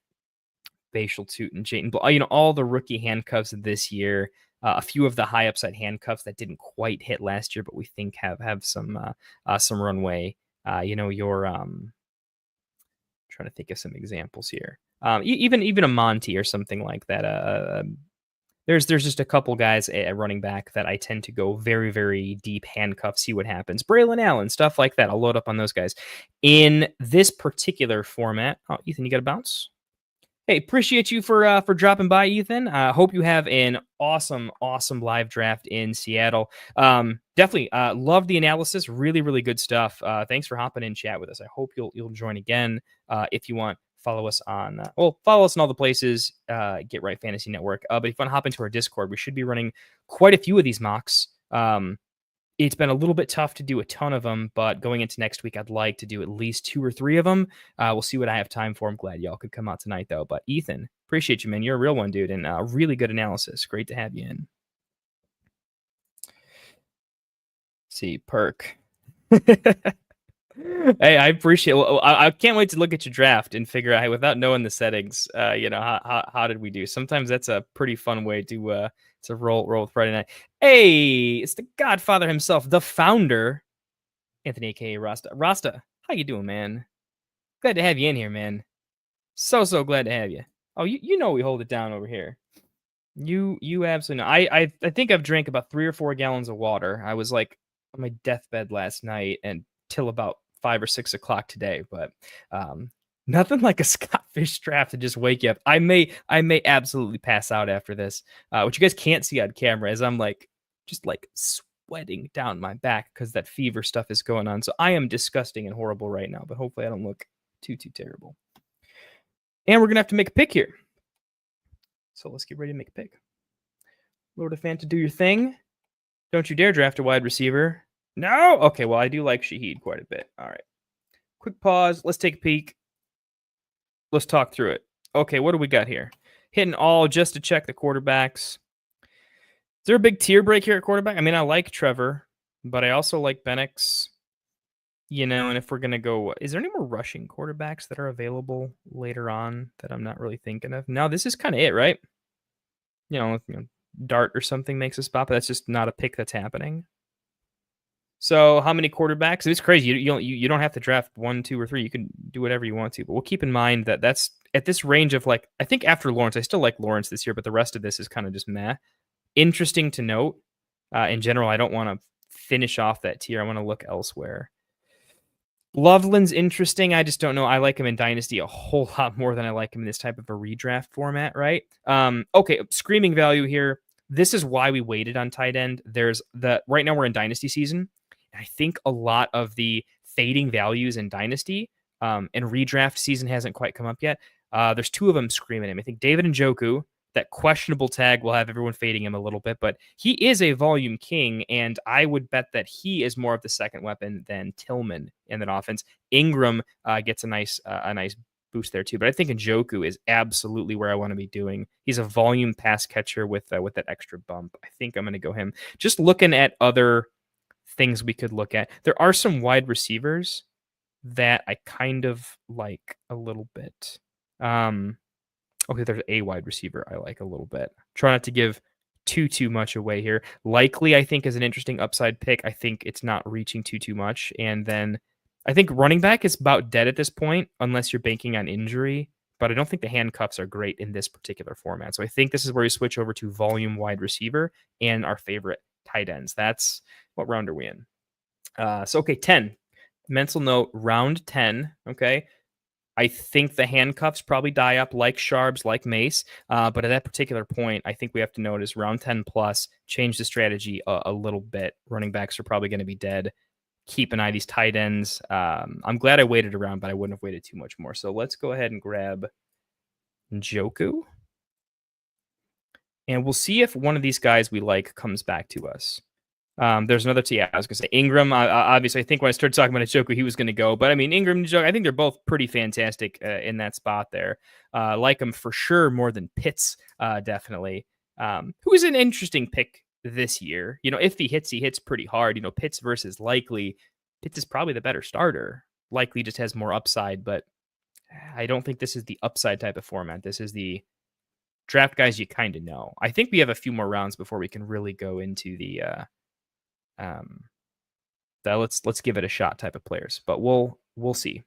S6: Bashal Toot and Jayton Ball, all the rookie handcuffs this year. A few of the high upside handcuffs that didn't quite hit last year, but we think have some runway. You're trying to think of some examples here. Even a Monty or something like that. There's just a couple guys at running back that I tend to go very, very deep handcuff, see what happens. Braylon Allen, stuff like that. I'll load up on those guys. In this particular format, Ethan, you got a bounce? Hey, appreciate you for dropping by, Ethan. Hope you have an awesome live draft in Seattle. Definitely love the analysis. Really, really good stuff. Thanks for hopping in chat with us. I hope you'll join again if you want. Follow us on follow us in all the places. Get Right Fantasy Network. But if you want to hop into our Discord, we should be running quite a few of these mocks. It's been a little bit tough to do a ton of them, but going into next week, I'd like to do at least 2 or 3 of them. We'll see what I have time for. I'm glad y'all could come out tonight, though. But Ethan, appreciate you, man. You're a real one, dude, and really good analysis. Great to have you in. See, perk. Hey, I appreciate it. Well, I can't wait to look at your draft and figure out, without knowing the settings, how did we do? Sometimes that's a pretty fun way to roll with Friday night. Hey, it's the Godfather himself, the founder, Anthony, aka Rasta. Rasta, how you doing, man? Glad to have you in here, man. So glad to have you. Oh, we hold it down over here. You absolutely know. I think I've drank about 3 or 4 gallons of water. I was like on my deathbed last night and till about 5 or 6 o'clock today, but nothing like a Scott Fish draft to just wake you up. I may absolutely pass out after this, which you guys can't see on camera, as I'm just sweating down my back because that fever stuff is going on. So I am disgusting and horrible right now, but hopefully I don't look too terrible. And we're gonna have to make a pick here. So let's get ready to make a pick. Lord of Fanta, do your thing. Don't you dare draft a wide receiver. No? Okay, well, I do like Shaheed quite a bit. All right. Quick pause. Let's take a peek. Let's talk through it. Okay, what do we got here? Hitting all just to check the quarterbacks. Is there a big tier break here at quarterback? I mean, I like Trevor, but I also like Penix. And if we're going to go, is there any more rushing quarterbacks that are available later on that I'm not really thinking of? No, this is kind of it, right? Dart or something makes a spot, but that's just not a pick that's happening. So how many quarterbacks? It's crazy. You don't have to draft 1, 2, or 3. You can do whatever you want to. But we'll keep in mind that that's at this range of I think after Lawrence, I still like Lawrence this year, but the rest of this is kind of just meh. Interesting to note. In general, I don't want to finish off that tier. I want to look elsewhere. Loveland's interesting. I just don't know. I like him in Dynasty a whole lot more than I like him in this type of a redraft format, right? Okay, screaming value here. This is why we waited on tight end. Right now we're in Dynasty season. I think a lot of the fading values in Dynasty and redraft season hasn't quite come up yet. There's 2 of them screaming him. I think David Njoku, that questionable tag will have everyone fading him a little bit, but he is a volume king, and I would bet that he is more of the second weapon than Tillman in that offense. Ingram gets a nice boost there too, but I think Njoku is absolutely where I want to be doing. He's a volume pass catcher with that extra bump. I think I'm going to go him. Just looking at other things we could look at, there are some wide receivers that I kind of like a little bit. Okay, there's a wide receiver I like a little bit. Try not to give too much away here. Likely, I think, is an interesting upside pick. I think it's not reaching too much. And then I think running back is about dead at this point, unless you're banking on injury. But I don't think the handcuffs are great in this particular format. So I think this is where you switch over to volume wide receiver and our favorite tight ends. That's what round are we in? Okay, 10. Mental note, round 10. Okay. I think the handcuffs probably die up like Sharps, like Mace. But at that particular point, I think we have to notice round 10 plus, change the strategy a little bit. Running backs are probably going to be dead. Keep an eye on these tight ends. I'm glad I waited around, but I wouldn't have waited too much more. So let's go ahead and grab Njoku. And we'll see if one of these guys we like comes back to us. There's another I was going to say Ingram. Obviously, I think when I started talking about Njoku, he was going to go. But I mean, Ingram and Njoku, I think they're both pretty fantastic in that spot there. Like him for sure more than Pitts, definitely. Who is an interesting pick this year. If he hits pretty hard. Pitts versus Likely. Pitts is probably the better starter. Likely just has more upside, but I don't think this is the upside type of format. This is the draft guys you kind of know. I think we have a few more rounds before we can really go into the let's give it a shot type of players, but we'll see.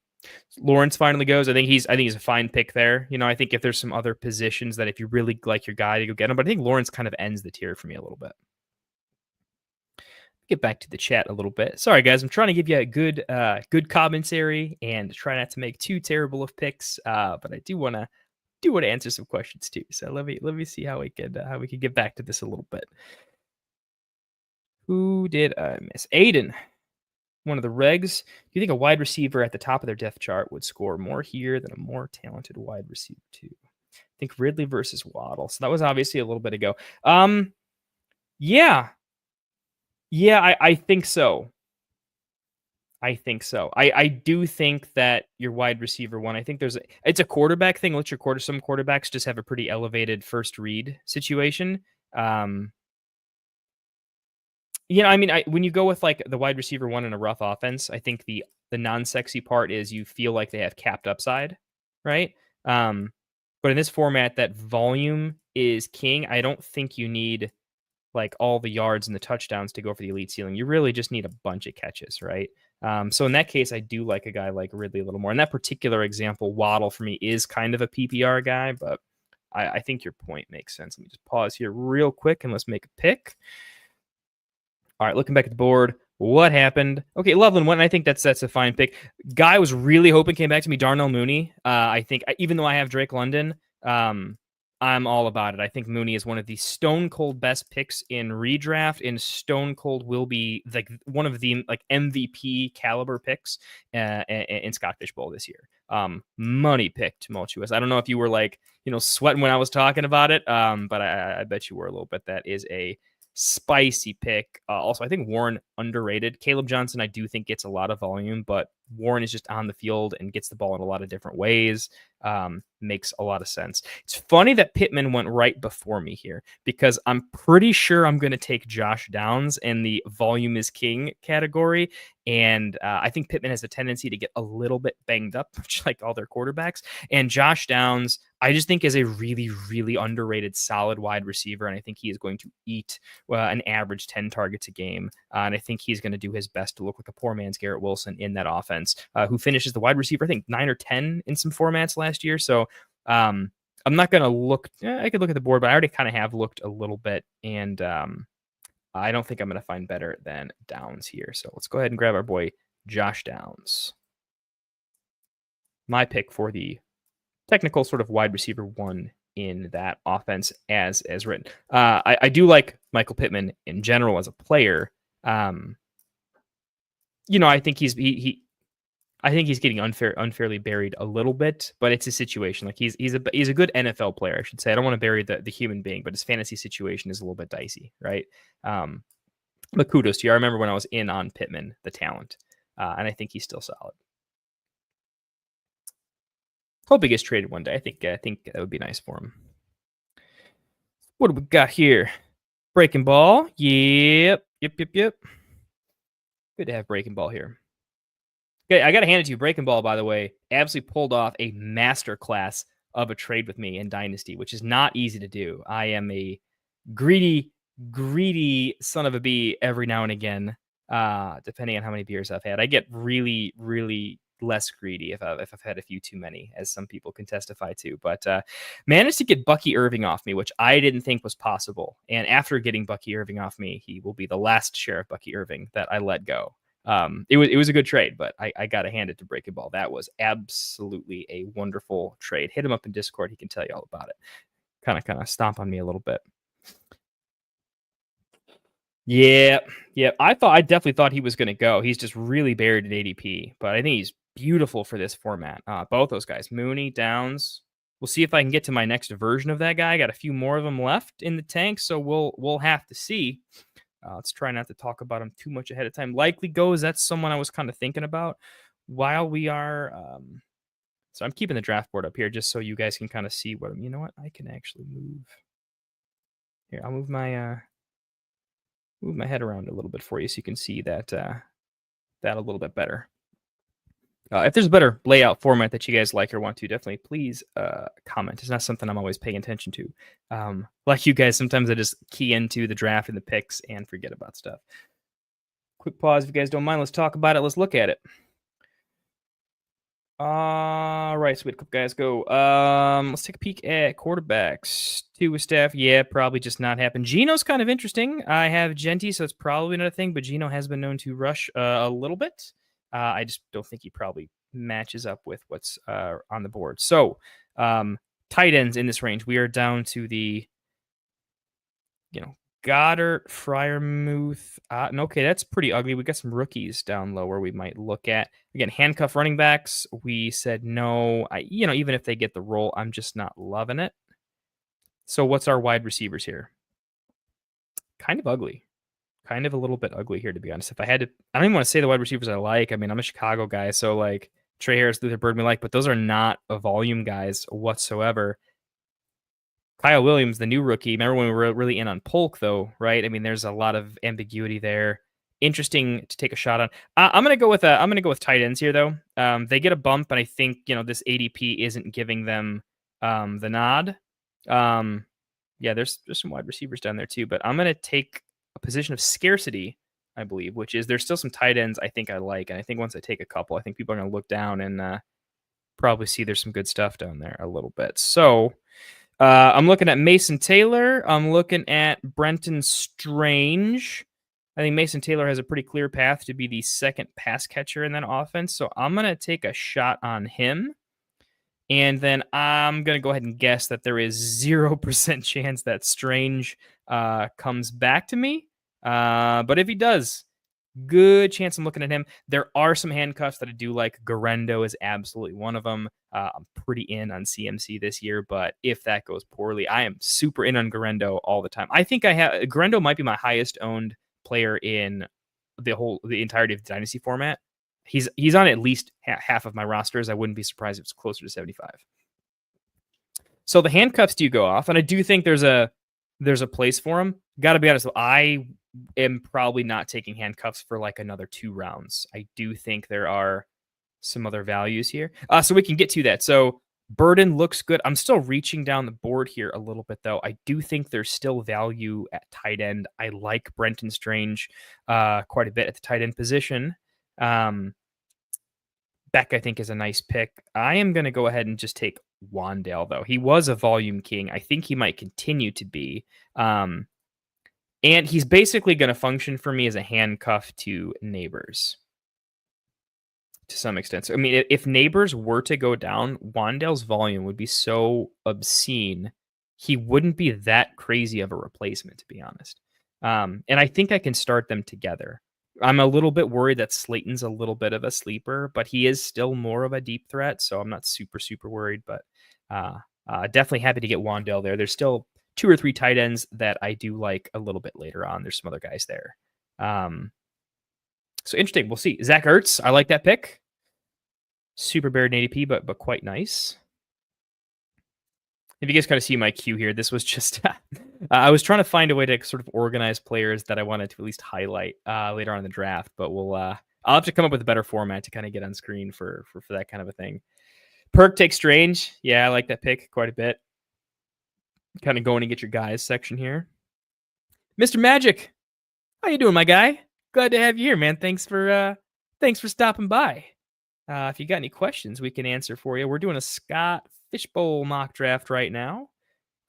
S6: Lawrence finally goes. I think he's a fine pick there. I think if there's some other positions that if you really like your guy to go get him, but I think Lawrence kind of ends the tier for me a little bit. Get back to the chat a little bit. Sorry guys, I'm trying to give you a good commentary and try not to make too terrible of picks. But I do want to answer some questions too. So let me see how we could get back to this a little bit. Who did I miss? Aiden, one of the regs. Do you think a wide receiver at the top of their depth chart would score more here than a more talented wide receiver too? I think Ridley versus Waddle. So that was obviously a little bit ago. Yeah, I think so. I do think that your wide receiver one, I think it's a quarterback thing. Some quarterbacks just have a pretty elevated first read situation. When you go with like the wide receiver one in a rough offense, I think the non-sexy part is you feel like they have capped upside, right? But in this format, that volume is king. I don't think you need like all the yards and the touchdowns to go for the elite ceiling. You really just need a bunch of catches, right? So in that case, I do like a guy like Ridley a little more. In that particular example, Waddle for me is kind of a PPR guy, but I think your point makes sense. Let me just pause here real quick and let's make a pick. All right, looking back at the board, what happened? Okay, Loveland went, and I think that's a fine pick. Guy I was really hoping came back to me, Darnell Mooney. I think, even though I have Drake London, I'm all about it. I think Mooney is one of the stone cold best picks in redraft, and stone cold will be like one of the like MVP caliber picks in Scottish Bowl this year. Money pick, tumultuous. I don't know if you were like sweating when I was talking about it, but I bet you were a little bit. That is a spicy pick. Also, I think Warren underrated. Caleb Johnson, I do think gets a lot of volume, but Warren is just on the field and gets the ball in a lot of different ways. Makes a lot of sense. It's funny that Pittman went right before me here because I'm pretty sure I'm going to take Josh Downs in the volume is king category. And I think Pittman has a tendency to get a little bit banged up, just like all their quarterbacks. And Josh Downs, I just think is a really, really underrated, solid wide receiver. And I think he is going to eat an average 10 targets a game. And I think he's going to do his best to look like a poor man's Garrett Wilson in that offense, who finishes the wide receiver, I think 9 or 10 in some formats last year. So I'm not going to look, I could look at the board, but I already kind of have looked a little bit. And I don't think I'm going to find better than Downs here. So let's go ahead and grab our boy Josh Downs. My pick for the technical sort of wide receiver one in that offense as written. I do like Michael Pittman in general as a player. I think I think he's getting unfairly buried a little bit, but it's a situation. Like he's a good NFL player, I should say. I don't want to bury the human being, but his fantasy situation is a little bit dicey, right? But kudos to you. I remember when I was in on Pittman, the talent, and I think he's still solid. Hope he gets traded one day. I think that would be nice for him. What do we got here? Breaking ball. Yep. Good to have breaking ball here. Okay, I got to hand it to you. Breaking ball, by the way, absolutely pulled off a masterclass of a trade with me in Dynasty, which is not easy to do. I am a greedy son of a bee every now and again, depending on how many beers I've had. I get really, really less greedy if I've had a few too many, as some people can testify to. But managed to get Bucky Irving off me, which I didn't think was possible. And after getting Bucky Irving off me, he will be the last share of Bucky Irving that I let go. It was a good trade, but I got to hand it to Breaking Ball. That was absolutely a wonderful trade. Hit him up in Discord; he can tell you all about it. Kind of stomp on me a little bit. Yeah. I definitely thought he was going to go. He's just really buried in ADP, but I think he's beautiful for this format. Both those guys, Mooney, Downs. We'll see if I can get to my next version of that guy. I got a few more of them left in the tank, so we'll have to see. Let's try not to talk about him too much ahead of time. Likely goes. That's someone I was kind of thinking about while we are. So I'm keeping the draft board up here just so you guys can kind of see what. You know what? I can actually move. Here, I'll move my head around a little bit for you so you can see that a little bit better. If there's a better layout format that you guys like or want to, definitely please comment. It's not something I'm always paying attention to. Like you guys, sometimes I just key into the draft and the picks and forget about stuff. Quick pause if you guys don't mind. Let's talk about it. Let's look at it. All right, so we had a couple guys go. Let's take a peek at quarterbacks. Two with staff. Yeah, probably just not happen. Geno's kind of interesting. I have Genty, so it's probably not a thing, but Geno has been known to rush a little bit. I just don't think he probably matches up with what's on the board. So, tight ends in this range, we are down to the, Goddard, Freiermuth. Okay, that's pretty ugly. We got some rookies down low where we might look at. Again, handcuff running backs. We said no. Even if they get the role, I'm just not loving it. So what's our wide receivers here? Kind of ugly. Kind of a little bit ugly here, to be honest. If I had to, I don't even want to say the wide receivers I like. I mean, I'm a Chicago guy, so like Trey Harris, Luther Bird, me like, but those are not a volume guys whatsoever. Kyle Williams, the new rookie. Remember when we were really in on Polk, though, right? I mean, there's a lot of ambiguity there. Interesting to take a shot on. I'm gonna go with tight ends here, though. They get a bump, and I think this ADP isn't giving them the nod. Yeah, there's some wide receivers down there too, but I'm gonna take a position of scarcity, I believe, which is there's still some tight ends I think I like, and I think once I take a couple, I think people are gonna look down and probably see there's some good stuff down there a little bit. So. I'm looking at Mason Taylor. I'm looking at Brenton Strange. I think Mason Taylor has a pretty clear path to be the second pass catcher in that offense. So I'm going to take a shot on him. And then I'm going to go ahead and guess that there is 0% chance that Strange comes back to me. But if he does, good chance I'm looking at him. There are some handcuffs that I do like. Garendo is absolutely one of them. I'm pretty in on CMC this year, but if that goes poorly, I am super in on Garendo all the time. I think Garendo might be my highest owned player in the entirety of the Dynasty format. He's on at least half of my rosters. I wouldn't be surprised if it's closer to 75. So the handcuffs do go off, and I do think there's a place for him. Got to be honest, I am probably not taking handcuffs for like another 2 rounds. I do think there are some other values here. So we can get to that. So Burden looks good. I'm still reaching down the board here a little bit, though. I do think there's still value at tight end. I like Brenton Strange quite a bit at the tight end position. Beck, I think, is a nice pick. I am going to go ahead and just take Wandale, though. He was a volume king. I think he might continue to be. And he's basically going to function for me as a handcuff to Neighbors to some extent. So, I mean, if Neighbors were to go down, Wandale's volume would be so obscene. He wouldn't be that crazy of a replacement, to be honest. And I think I can start them together. I'm a little bit worried that Slayton's a little bit of a sleeper, but he is still more of a deep threat, so I'm not super, super worried, but definitely happy to get Wandell there. There's still 2 or 3 tight ends that I do like a little bit later on. There's some other guys there. So interesting. We'll see. Zach Ertz, I like that pick. Super buried in ADP, but quite nice. If you guys kind of see my queue here, this was just I was trying to find a way to sort of organize players that I wanted to at least highlight later on in the draft, but I'll have to come up with a better format to kind of get on screen for that kind of a thing. Perk take Strange. Yeah, I like that pick quite a bit. Kind of going to get your guys section here. Mr. Magic, how you doing, my guy? Glad to have you here, man. Thanks for stopping by. If you got any questions, we can answer for you. We're doing a Scott Fishbowl mock draft right now.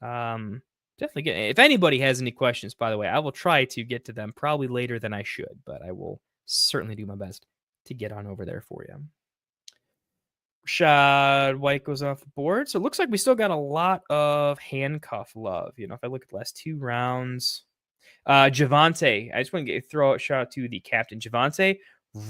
S6: Definitely get. If anybody has any questions, by the way, I will try to get to them probably later than I should, but I will certainly do my best to get on over there for you. Rashad White goes off the board. So it looks like we still got a lot of handcuff love. If I look at the last 2 rounds, Javonte, I just want to throw a shout out to the captain, Javonte.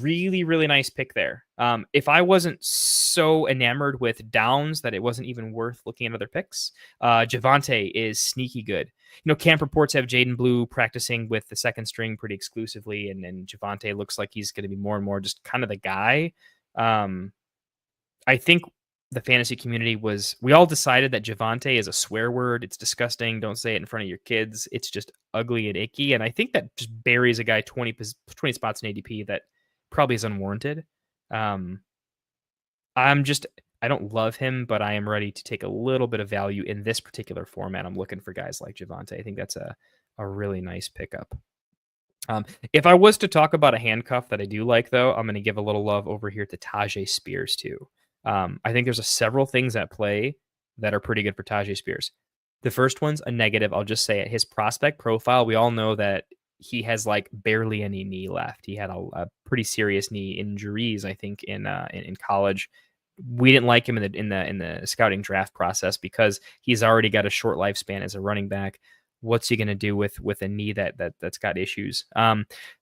S6: Really, really nice pick there. If I wasn't so enamored with Downs that it wasn't even worth looking at other picks, Javonte is sneaky good. Camp reports have Jaden Blue practicing with the second string pretty exclusively, and Javonte looks like he's going to be more and more just kind of the guy. I think the fantasy community we all decided that Javonte is a swear word. It's disgusting. Don't say it in front of your kids. It's just ugly and icky. And I think that just buries a guy 20 spots in ADP that probably is unwarranted. I don't love him, but I am ready to take a little bit of value in this particular format. I'm looking for guys like Javonte. I think that's a really nice pickup. If I was to talk about a handcuff that I do like, though, I'm going to give a little love over here to Tajay Spears, too. I think there's several things at play that are pretty good for Tajay Spears. The first one's a negative. I'll just say it. His prospect profile, we all know that he has barely any knee left. He had a pretty serious knee injuries, I think, in college. We didn't like him in the scouting draft process because he's already got a short lifespan as a running back. What's he going to do with a knee that's got issues?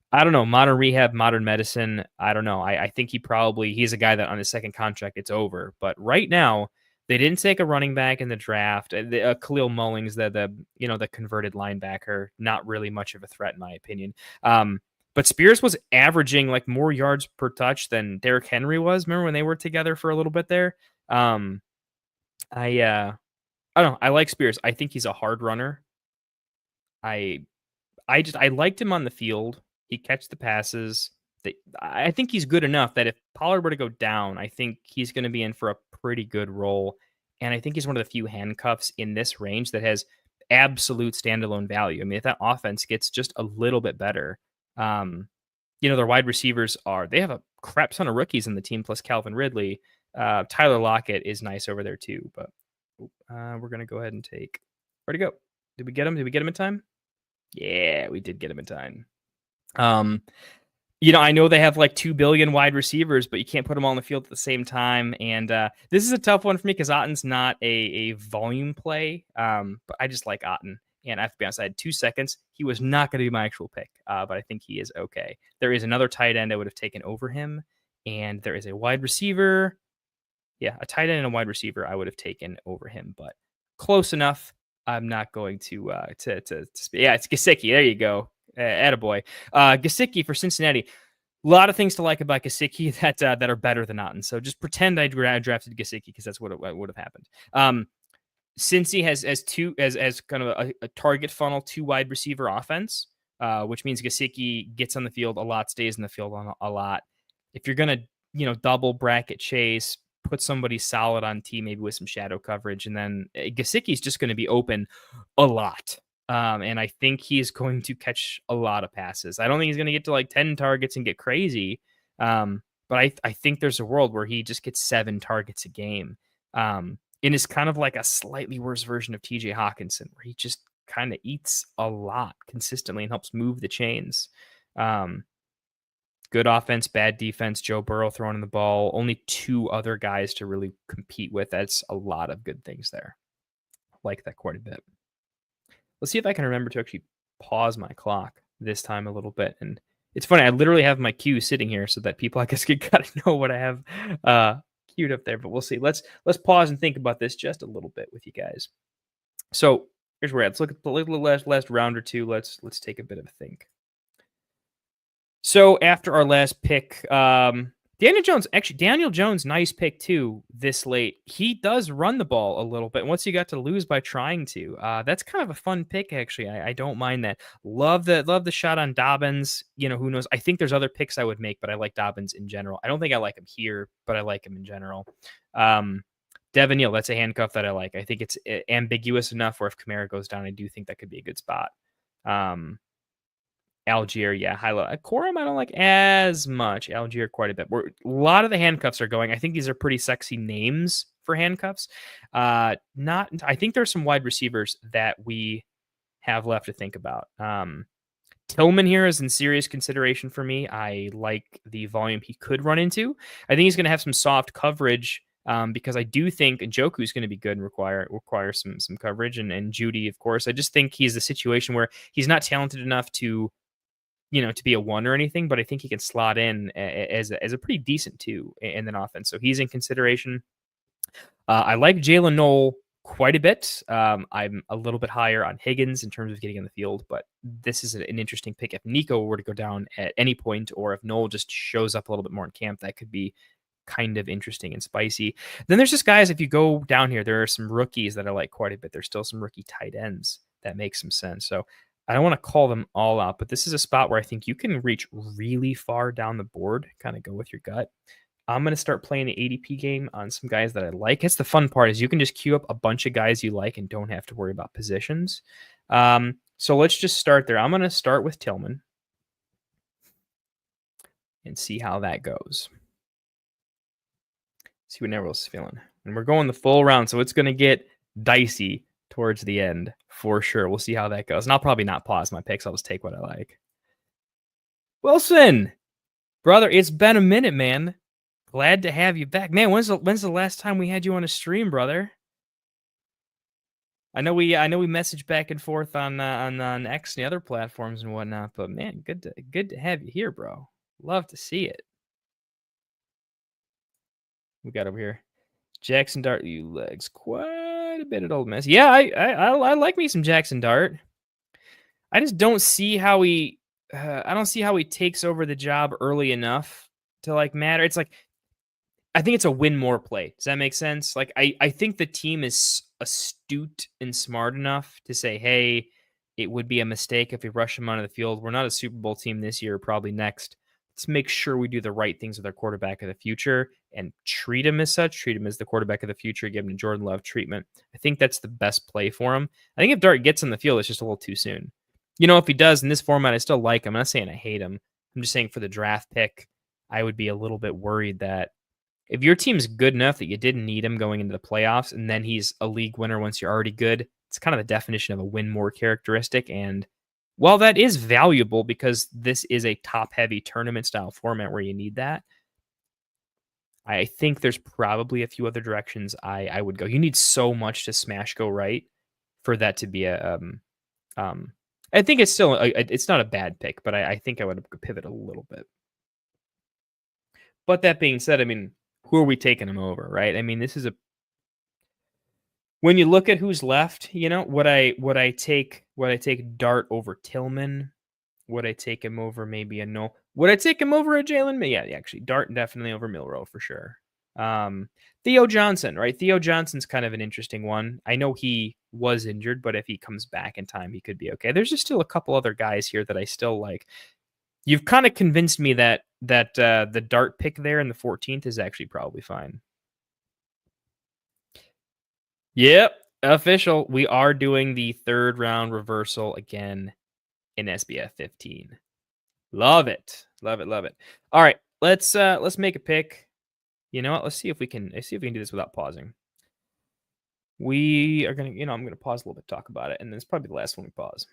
S6: I don't know. Modern rehab, modern medicine. I don't know. I think he's a guy that on his second contract, it's over. But right now, they didn't take a running back in the draft. Khalil Mullings, the converted linebacker, not really much of a threat in my opinion. But Spears was averaging more yards per touch than Derrick Henry was. Remember when they were together for a little bit there? I don't know. I like Spears. I think he's a hard runner. I liked him on the field. He catches the passes. I think he's good enough that if Pollard were to go down, I think he's going to be in for a pretty good role. And I think he's one of the few handcuffs in this range that has absolute standalone value. I mean, if that offense gets just a little bit better, their wide receivers they have a crap ton of rookies in the team plus Calvin Ridley. Tyler Lockett is nice over there too, but we're going to go ahead and take, where'd he go? Did we get him? Did we get him in time? Yeah, we did get him in time. I know they have 2 billion wide receivers, but you can't put them all on the field at the same time. And this is a tough one for me because Otten's not a volume play, but I just like Otten. And I have to be honest, I had 2 seconds. He was not going to be my actual pick, but I think he is okay. There is another tight end I would have taken over him, and there is a wide receiver. Yeah, a tight end and a wide receiver I would have taken over him, but close enough. I'm not going to yeah, it's Gesicki. There you go. Attaboy. Gesicki for Cincinnati. A lot of things to like about Gesicki that are better than Otten. So just pretend I drafted Gesicki because that's what would have happened. Cincy has kind of a target funnel 2 wide receiver offense, which means Gesicki gets on the field a lot, stays in the field a lot. If you're gonna double bracket chase, put somebody solid on T, maybe with some shadow coverage, and then Gesicki's just going to be open a lot. And I think he's going to catch a lot of passes. I don't think he's going to get to 10 targets and get crazy. But I think there's a world where he just gets 7 targets a game. And is kind of like a slightly worse version of TJ Hawkinson, where he just kind of eats a lot consistently and helps move the chains. Good offense, bad defense. Joe Burrow throwing the ball. Only 2 other guys to really compete with. That's a lot of good things there. I like that quite a bit. Let's see if I can remember to actually pause my clock this time a little bit. And It's funny. I literally have my queue sitting here so that people, I guess, can kind of know what I have queued up there. But we'll see. Let's pause and think about this just a little bit with you guys. So here's where let's look at the last round or two. Let's take a bit of a think. So after our last pick, Daniel Jones, nice pick too this late. He does run the ball a little bit. Once you got to lose by trying to, that's kind of a fun pick actually. I don't mind that. Love the shot on Dobbins. Who knows? I think there's other picks I would make, but I like Dobbins in general. I don't think I like him here, but I like him in general. Devin Neal, that's a handcuff that I like. I think it's ambiguous enough where if Kamara goes down, I do think that could be a good spot. Algier, yeah, high low. Corum, I don't like as much. Algier, quite a bit. A lot of the handcuffs are going. I think these are pretty sexy names for handcuffs. I think there's some wide receivers that we have left to think about. Tillman here is in serious consideration for me. I like the volume he could run into. I think he's going to have some soft coverage because I do think Njoku is going to be good and require some coverage. And Judy, of course. I just think he's a situation where he's not talented enough to be a one or anything, but I think he can slot in as a pretty decent two in an offense. So he's in consideration. I like Jalen Noel quite a bit. I'm a little bit higher on Higgins in terms of getting in the field, but this is an interesting pick. If Nico were to go down at any point, or if Noel just shows up a little bit more in camp, that could be kind of interesting and spicy. Then there's just guys, if you go down here, there are some rookies that I like quite a bit. There's still some rookie tight ends that make some sense. So I don't want to call them all out, but this is a spot where I think you can reach really far down the board, kind of go with your gut. I'm going to start playing the ADP game on some guys that I like. It's the fun part is you can just queue up a bunch of guys you like and don't have to worry about positions. So let's just start there. I'm going to start with Tillman and see how that goes. See what everyone's feeling. And we're going the full round, so it's going to get dicey towards the end for sure. We'll see how that goes. And I'll probably not pause my picks. I'll just take what I like. Wilson, brother, it's been a minute, man. Glad to have you back. Man, when's the last time we had you on a stream, brother? I know we messaged back and forth on X and the other platforms and whatnot, but man, good to have you here, bro. Love to see it. We got over here. Jackson Dart, you legs. Quite a bit of old mess. Yeah, I like me some Jackson Dart. I just don't see how he takes over the job early enough to matter. It's I think it's a win more play. Does that make sense? I think the team is astute and smart enough to say, hey, it would be a mistake if we rush him onto the field. We're not a Super Bowl team this year, probably next. Let's make sure we do the right things with our quarterback of the future and treat him as such, treat him as the quarterback of the future, give him the Jordan Love treatment. I think that's the best play for him. I think if Dart gets on the field, it's just a little too soon. If he does in this format, I still like him. I'm not saying I hate him. I'm just saying for the draft pick, I would be a little bit worried that if your team's good enough that you didn't need him going into the playoffs and then he's a league winner once you're already good, it's kind of the definition of a win more characteristic. And while that is valuable because this is a top-heavy tournament-style format where you need that, I think there's probably a few other directions I would go. You need so much to smash go right for that to be a I think it's still it's not a bad pick, but I think I would pivot a little bit. But that being said, who are we taking him over, right? This is when you look at who's left, would I take Dart over Tillman? Would I take him over maybe a no? Would I take him over a Jalen? Yeah, actually, Dart definitely over Milroe for sure. Theo Johnson, right? Theo Johnson's kind of an interesting one. I know he was injured, but if he comes back in time, he could be okay. There's just still a couple other guys here that I still like. You've kind of convinced me that the Dart pick there in the 14th is actually probably fine. Yep, official. We are doing the third round reversal again in SBF 15. Love it. Love it. Love it. All right, let's make a pick. You know what? Let's see if we can do this without pausing. We are gonna, I'm gonna pause a little bit, talk about it, and then it's probably the last one we pause.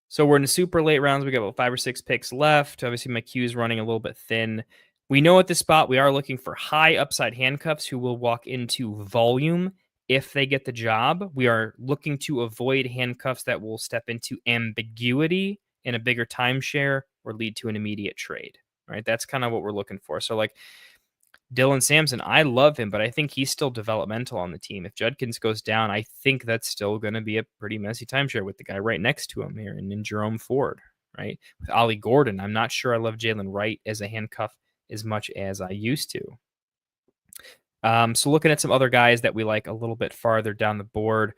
S6: So we're in the super late rounds. We got about 5 or 6 picks left. Obviously, my queue is running a little bit thin. We know at this spot we are looking for high upside handcuffs who will walk into volume if they get the job. We are looking to avoid handcuffs that will step into ambiguity in a bigger timeshare or lead to an immediate trade, right? That's kind of what we're looking for. So like Dylan Sampson, I love him, but I think he's still developmental on the team. If Judkins goes down, I think that's still going to be a pretty messy timeshare with the guy right next to him here and in Jerome Ford, right? With Ollie Gordon, I'm not sure I love Jalen Wright as a handcuff as much as I used to. So looking at some other guys that we like a little bit farther down the board,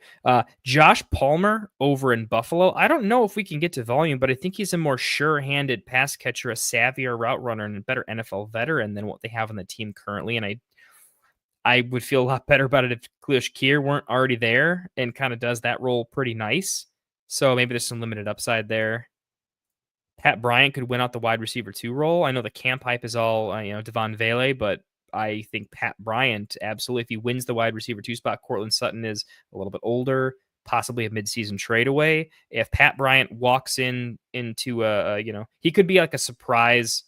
S6: Josh Palmer over in Buffalo. I don't know if we can get to volume, but I think he's a more sure-handed pass catcher, a savvier route runner, and a better NFL veteran than what they have on the team currently. And I would feel a lot better about it if Khalil Shakir weren't already there and kind of does that role pretty nice. So maybe there's some limited upside there. Pat Bryant could win out the wide receiver 2 role. I know the camp hype is all, Devon Vele, but I think Pat Bryant, absolutely, if he wins the wide receiver 2 spot, Cortland Sutton is a little bit older, possibly a midseason trade away. If Pat Bryant walks into he could be like a surprise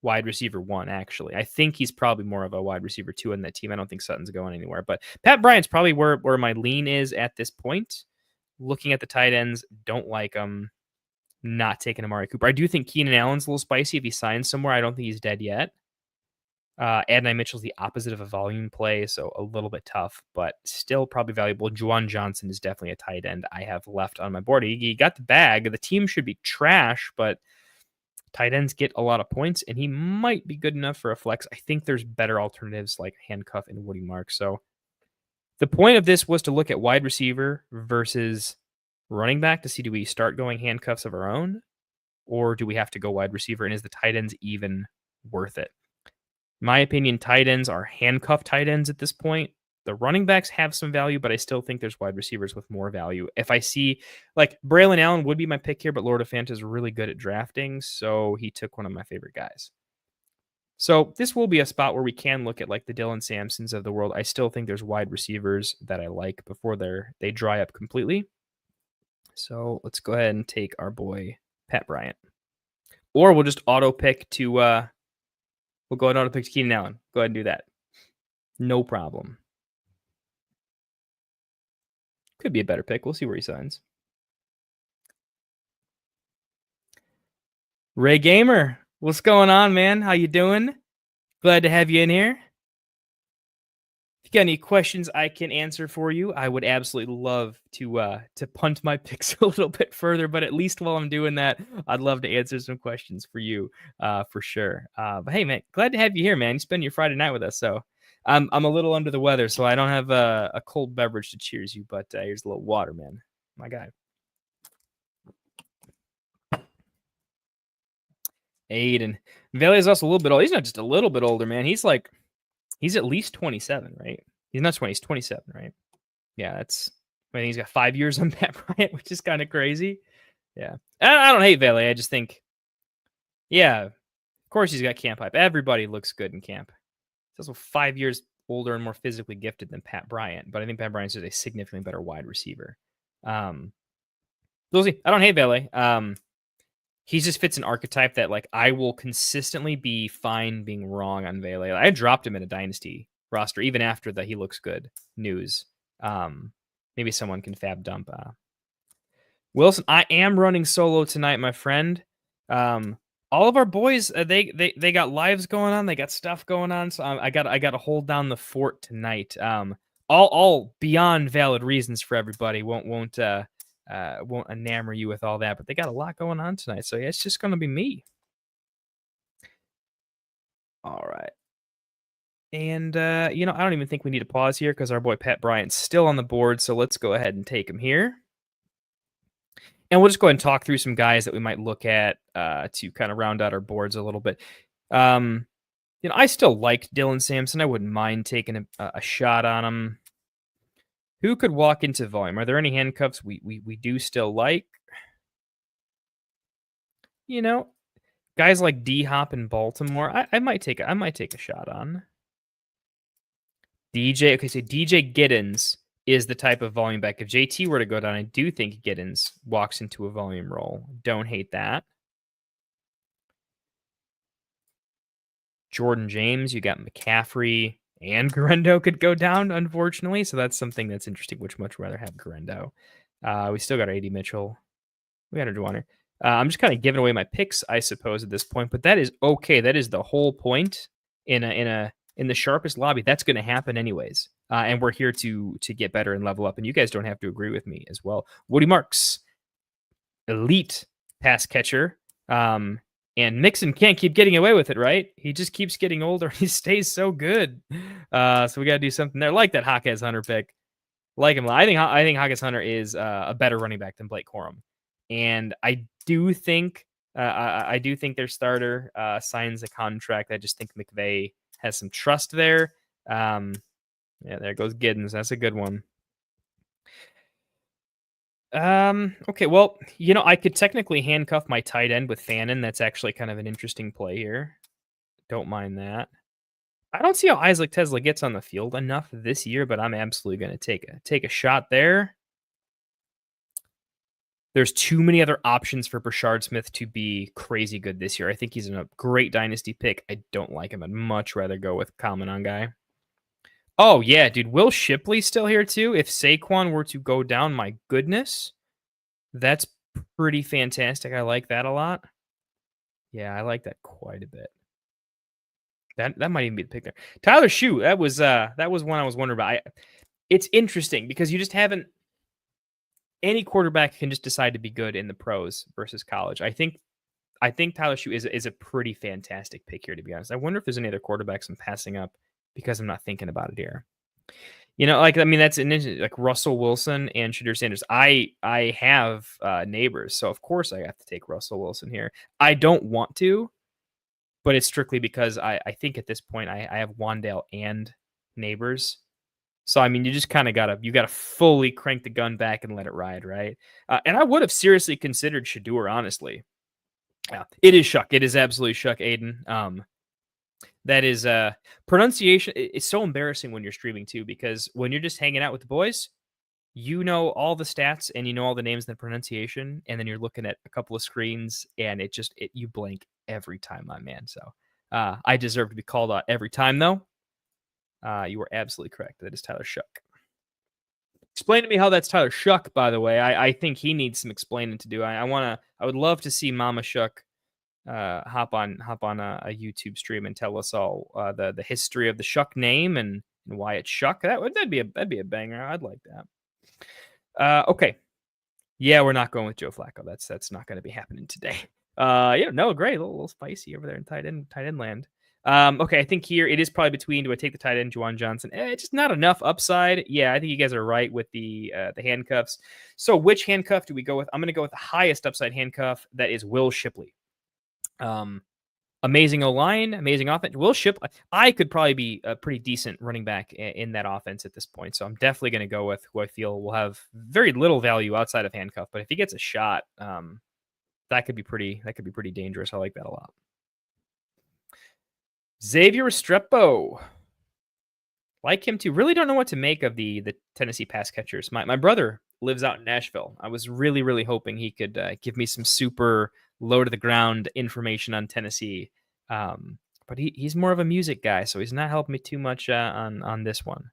S6: wide receiver 1, actually. I think he's probably more of a wide receiver 2 in that team. I don't think Sutton's going anywhere, but Pat Bryant's probably where my lean is at this point. Looking at the tight ends, don't like him. Not taking Amari Cooper. I do think Keenan Allen's a little spicy if he signs somewhere. I don't think he's dead yet. Adonai Mitchell's the opposite of a volume play, so a little bit tough, but still probably valuable. Juwan Johnson is definitely a tight end I have left on my board. He got the bag. The team should be trash, but tight ends get a lot of points, and he might be good enough for a flex. I think there's better alternatives like Handcuff and Woody Mark. So the point of this was to look at wide receiver versus running back to see, do we start going handcuffs of our own, or do we have to go wide receiver, and is the tight ends even worth it? In my opinion, tight ends are handcuff tight ends at this point. The running backs have some value, but I still think there's wide receivers with more value. If I see, like, Braylon Allen would be my pick here, but Lord of Fanta is really good at drafting, so he took one of my favorite guys. So this will be a spot where we can look at like the Dylan Sampsons of the world. I still think there's wide receivers that I like before they dry up completely. So let's go ahead and take our boy Pat Bryant. Or we'll just auto pick to we'll go ahead and auto pick to Keenan Allen. Go ahead and do that. No problem. Could be a better pick. We'll see where he signs. Ray Gamer, what's going on, man? How you doing? Glad to have you in here. If you got any questions I can answer for you, I would absolutely love to punt my picks a little bit further, but at least while I'm doing that, I'd love to answer some questions for you for sure. But hey, man, glad to have you here, man. You spend your Friday night with us, so I'm a little under the weather, so I don't have a cold beverage to cheers you, but here's a little water, man. My guy. Aiden. Vele is also a little bit old. He's not just a little bit older, man. He's at least 27, right? He's not 20, he's 27, right? Yeah, I think he's got 5 years on Pat Bryant, which is kind of crazy. Yeah. I don't hate Vele. I just think, yeah, of course he's got camp hype. Everybody looks good in camp. He's also 5 years older and more physically gifted than Pat Bryant, but I think Pat Bryant's just a significantly better wide receiver. We'll see. I don't hate Vele. He just fits an archetype that, like, I will consistently be fine being wrong on Vele. I dropped him in a dynasty roster even after the he looks good news. Maybe someone can fab dump. Wilson, I am running solo tonight, my friend. All of our boys, they got lives going on. They got stuff going on. So I got to hold down the fort tonight. All beyond valid reasons for everybody. Won't enamor you with all that, but they got a lot going on tonight. So yeah, it's just going to be me. All right. And, I don't even think we need to pause here because our boy Pat Bryant's still on the board. So let's go ahead and take him here. And we'll just go ahead and talk through some guys that we might look at to kind of round out our boards a little bit. I still like Dylan Sampson. I wouldn't mind taking a shot on him. Who could walk into volume? Are there any handcuffs we do still like? Guys like D-Hop in Baltimore, I might take a shot on. DJ, okay, so DJ Giddens is the type of volume back. If JT were to go down, I do think Giddens walks into a volume role. Don't hate that. Jordan James, you got McCaffrey, and Garendo could go down, unfortunately. So that's something that's interesting, which much rather have Garendo. We still got AD Mitchell. We got a Dwarner. I'm just kind of giving away my picks, I suppose, at this point, but that is okay. That is the whole point in the sharpest lobby. That's going to happen anyways. And we're here to get better and level up. And you guys don't have to agree with me as well. Woody Marks, elite pass catcher. And Mixon can't keep getting away with it, right? He just keeps getting older. He stays so good. So we got to do something there. Like that Hawkins Hunter pick. Like him. I think Hawkins Hunter is a better running back than Blake Corum. And I do think their starter signs a contract. I just think McVay has some trust there. Yeah, there goes Giddens. That's a good one. Okay, well, I could technically handcuff my tight end with Fannin. That's actually kind of an interesting play here. Don't mind that. I don't see how Isaac Tesla gets on the field enough this year, but I'm absolutely going to take a shot there. There's too many other options for Brashard Smith to be crazy good this year. I think he's a great dynasty pick. I don't like him. I'd much rather go with common on guy. Oh, yeah, dude. Will Shipley still here, too? If Saquon were to go down, my goodness. That's pretty fantastic. I like that a lot. Yeah, I like that quite a bit. That might even be the pick there. Tyler Shue, that was one I was wondering about. It's interesting because you just haven't... Any quarterback can just decide to be good in the pros versus college. I think Tyler Shue is a pretty fantastic pick here, to be honest. I wonder if there's any other quarterbacks I'm passing up because I'm not thinking about it here. That's an interesting, like Russell Wilson and Shadur Sanders. I have neighbors, so of course I have to take Russell Wilson here. I don't want to, but it's strictly because I think at this point I have Wandale and neighbors. So, you just kind of gotta fully crank the gun back and let it ride, right? And I would have seriously considered Shadur, honestly. Yeah, it is Shuck. It is absolutely Shuck, Aiden. That is pronunciation. It's so embarrassing when you're streaming too, because when you're just hanging out with the boys, you know all the stats and you know all the names and the pronunciation, and then you're looking at a couple of screens and you blank every time, my man. So I deserve to be called out every time, though. You were absolutely correct. That is Tyler Shuck. Explain to me how that's Tyler Shuck, by the way. I think he needs some explaining to do. I would love to see Mama Shuck hop on a YouTube stream and tell us all the history of the Shuck name and why it's Shuck. That'd be a banger. I'd like that. Okay. Yeah, we're not going with Joe Flacco. That's not going to be happening today. Great. A little spicy over there in tight end land. Okay, I think here it is probably between, do I take the tight end, Juwan Johnson? Just not enough upside. Yeah, I think you guys are right with the handcuffs. So which handcuff do we go with? I'm going to go with the highest upside handcuff. That is Will Shipley. Amazing O-line, amazing offense. Will Shipley, I could probably be a pretty decent running back in that offense at this point. So I'm definitely going to go with who I feel will have very little value outside of handcuff. But if he gets a shot, that could be pretty dangerous. I like that a lot. Xavier Restrepo. Like him too. Really don't know what to make of the Tennessee pass catchers. My brother lives out in Nashville. I was really, really hoping he could give me some super low to the ground information on Tennessee. But he's more of a music guy, so he's not helping me too much on this one.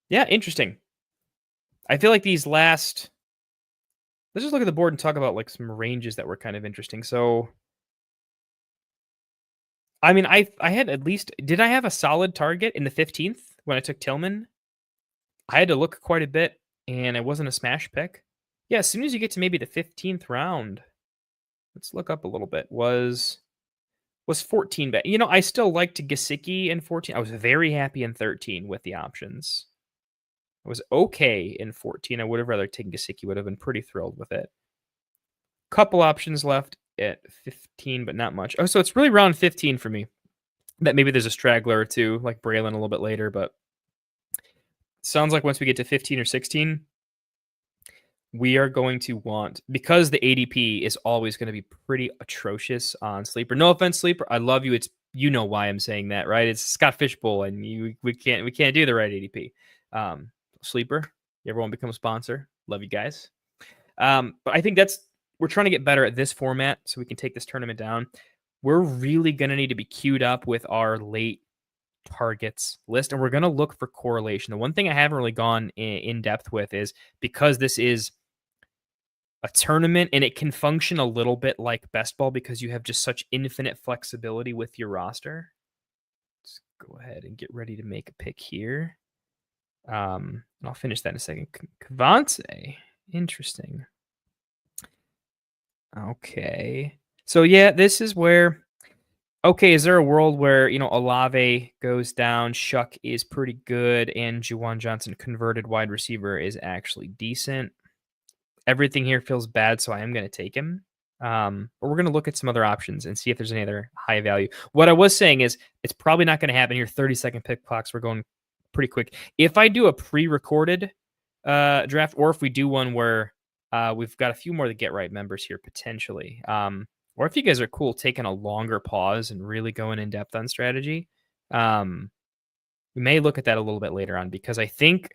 S6: Yeah, interesting. I feel like these last... Let's just look at the board and talk about like some ranges that were kind of interesting. So, I had at least... Did I have a solid target in the 15th when I took Tillman? I had to look quite a bit, and it wasn't a smash pick. Yeah, as soon as you get to maybe the 15th round, let's look up a little bit, was 14 bet. I still liked Gesicki in 14. I was very happy in 13 with the options. I was okay in 14. I would have rather taken Gesicki. Would have been pretty thrilled with it. Couple options left at 15, but not much. Oh, so it's really round 15 for me. That maybe there's a straggler or two, like Braylon a little bit later, but sounds like once we get to 15 or 16, we are going to want, because the ADP is always going to be pretty atrocious on Sleeper. No offense, Sleeper. I love you. It's, why I'm saying that, right? It's Scott Fishbowl, and we can't do the right ADP. Sleeper, everyone become a sponsor. Love you guys. But I think we're trying to get better at this format so we can take this tournament down. We're really going to need to be queued up with our late targets list, and we're going to look for correlation. The one thing I haven't really gone in depth with is because this is a tournament and it can function a little bit like best ball because you have just such infinite flexibility with your roster. Let's go ahead and get ready to make a pick here. And I'll finish that in a second. Cavante. Interesting. Okay. So yeah, this is where, okay, is there a world where, Olave goes down, Shuck is pretty good, and Juwan Johnson, converted wide receiver, is actually decent? Everything here feels bad, so I am going to take him. But we're going to look at some other options and see if there's any other high value. What I was saying is it's probably not going to happen here. 30-second pick clocks. We're going pretty quick. If I do a pre-recorded draft, or if we do one where we've got a few more of the Get Right members here potentially, or if you guys are cool taking a longer pause and really going in depth on strategy, we may look at that a little bit later on, because I think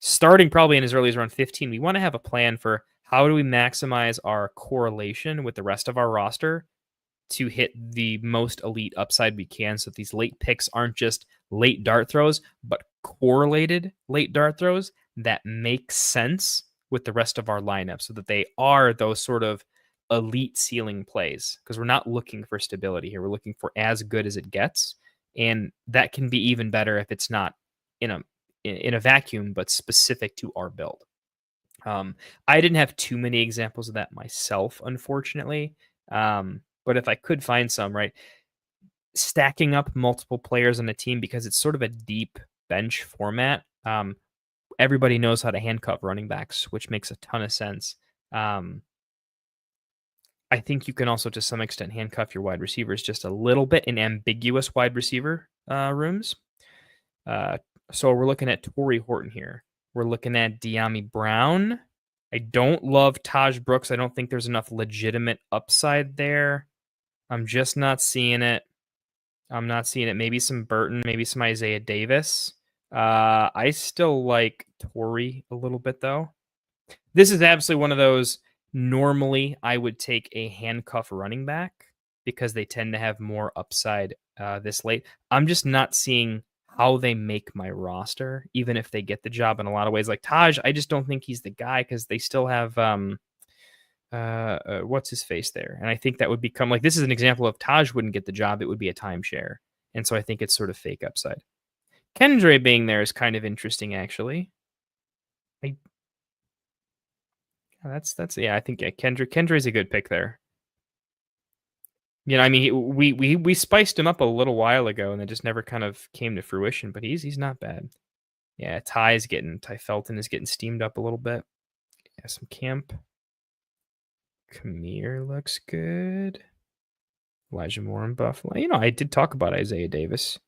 S6: starting probably in as early as around 15, we want to have a plan for how do we maximize our correlation with the rest of our roster to hit the most elite upside we can, so that these late picks aren't just late dart throws, but correlated late dart throws that make sense with the rest of our lineup, so that they are those sort of elite ceiling plays, because we're not looking for stability here. We're looking for as good as it gets, and that can be even better if it's not in a vacuum, but specific to our build. I didn't have too many examples of that myself, unfortunately. But if I could find some, right, stacking up multiple players on a team, because it's sort of a deep bench format. Everybody knows how to handcuff running backs, which makes a ton of sense. I think you can also, to some extent, handcuff your wide receivers just a little bit in ambiguous wide receiver rooms. So we're looking at Torrey Horton here. We're looking at De'Ami Brown. I don't love Taj Brooks. I don't think there's enough legitimate upside there. I'm just not seeing it. I'm not seeing it. Maybe some Burton, maybe some Isaiah Davis. I still like Torrey a little bit, though. This is absolutely one of those, normally I would take a handcuff running back because they tend to have more upside this late. I'm just not seeing how they make my roster, even if they get the job in a lot of ways. Like Taj, I just don't think he's the guy, because they still have what's his face there. And I think that would become, like, this is an example of Taj wouldn't get the job. It would be a timeshare. And so I think it's sort of fake upside. Kendra being there is kind of interesting, actually. I think Kendra is a good pick there. I mean, we spiced him up a little while ago, and it just never kind of came to fruition. But he's not bad. Yeah, Ty Felton is getting steamed up a little bit. Yeah, some camp. Kamir looks good. Elijah Moore in Buffalo. I did talk about Isaiah Davis.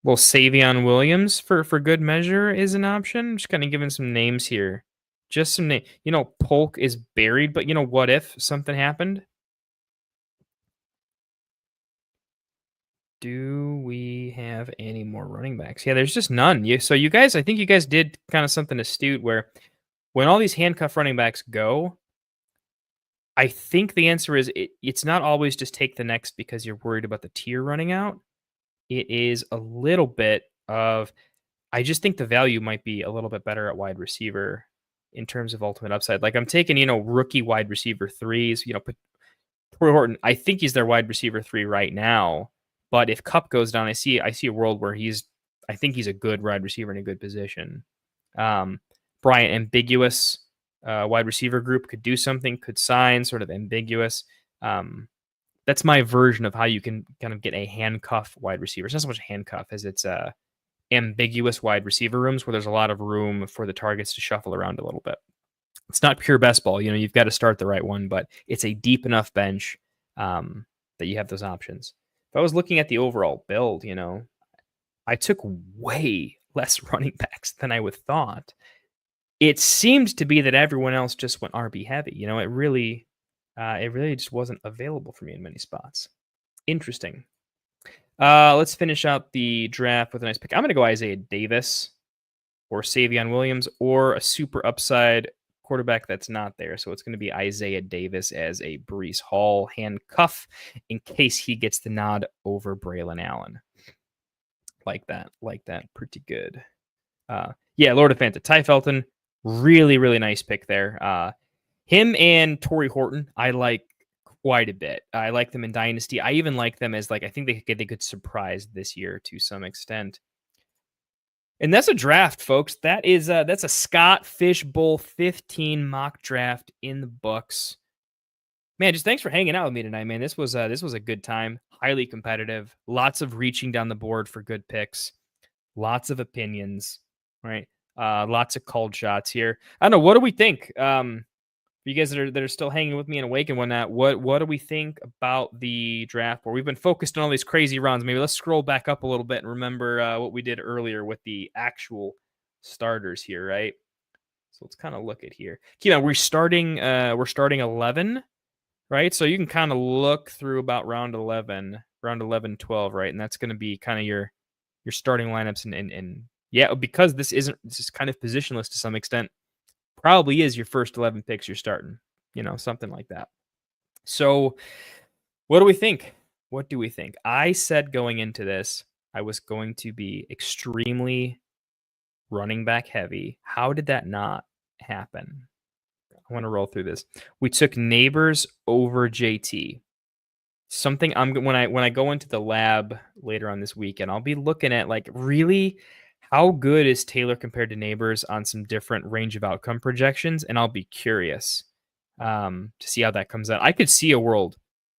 S6: Well, Savion Williams for good measure is an option. I'm just kind of giving some names here. Just some name. Polk is buried, but what if something happened? Do we have any more running backs? Yeah, there's just none. I think you guys did kind of something astute where when all these handcuff running backs go, I think the answer is it's not always just take the next because you're worried about the tier running out. It is a little bit of, I just think the value might be a little bit better at wide receiver in terms of ultimate upside. Like I'm taking, rookie wide receiver threes, Troy Horton, I think he's their wide receiver 3 right now. But if Kupp goes down, I see a world where I think he's a good wide receiver in a good position. Bryant, ambiguous wide receiver group, could do something, could sign, sort of ambiguous. That's my version of how you can kind of get a handcuff wide receiver. It's not so much a handcuff as it's ambiguous wide receiver rooms where there's a lot of room for the targets to shuffle around a little bit. It's not pure best ball. You've got to start the right one, but it's a deep enough bench that you have those options. If I was looking at the overall build, I took way less running backs than I would have thought. It seemed to be that everyone else just went RB heavy. It really just wasn't available for me in many spots. Interesting. Let's finish out the draft with a nice pick. I'm going to go Isaiah Davis or Savion Williams or a super upside quarterback that's not there. So it's going to be Isaiah Davis as a Breece Hall handcuff in case he gets the nod over Braylon Allen. Like that pretty good. Yeah, Lord of Fanta, Ty Felton, really, really nice pick there. Him and Torrey Horton, I like quite a bit. I like them in Dynasty. I even like them as, like, I think they could surprise this year to some extent. And that's a draft, folks. That's a Scott Fishbowl 15 mock draft in the books. Man, just thanks for hanging out with me tonight, man. This was a good time. Highly competitive. Lots of reaching down the board for good picks. Lots of opinions, right? Lots of called shots here. I don't know. What do we think? You guys that are still hanging with me and awake and whatnot, what do we think about the draft? Where we've been focused on all these crazy runs. Maybe let's scroll back up a little bit and remember what we did earlier with the actual starters here, right? So let's kind of look at here. We're starting 11, right? So you can kind of look through about round 11, 12, right? And that's going to be kind of your starting lineups and yeah, because this is kind of positionless to some extent. Probably is your first 11 picks you're starting, something like that. So what do we think? What do we think? I said going into this, I was going to be extremely running back heavy. How did that not happen? I want to roll through this. We took Neighbors over JT. Something when I go into the lab later on this weekend, I'll be looking at, like, really how good is Taylor compared to Neighbors on some different range of outcome projections, and I'll be curious to see how that comes out. I could see a world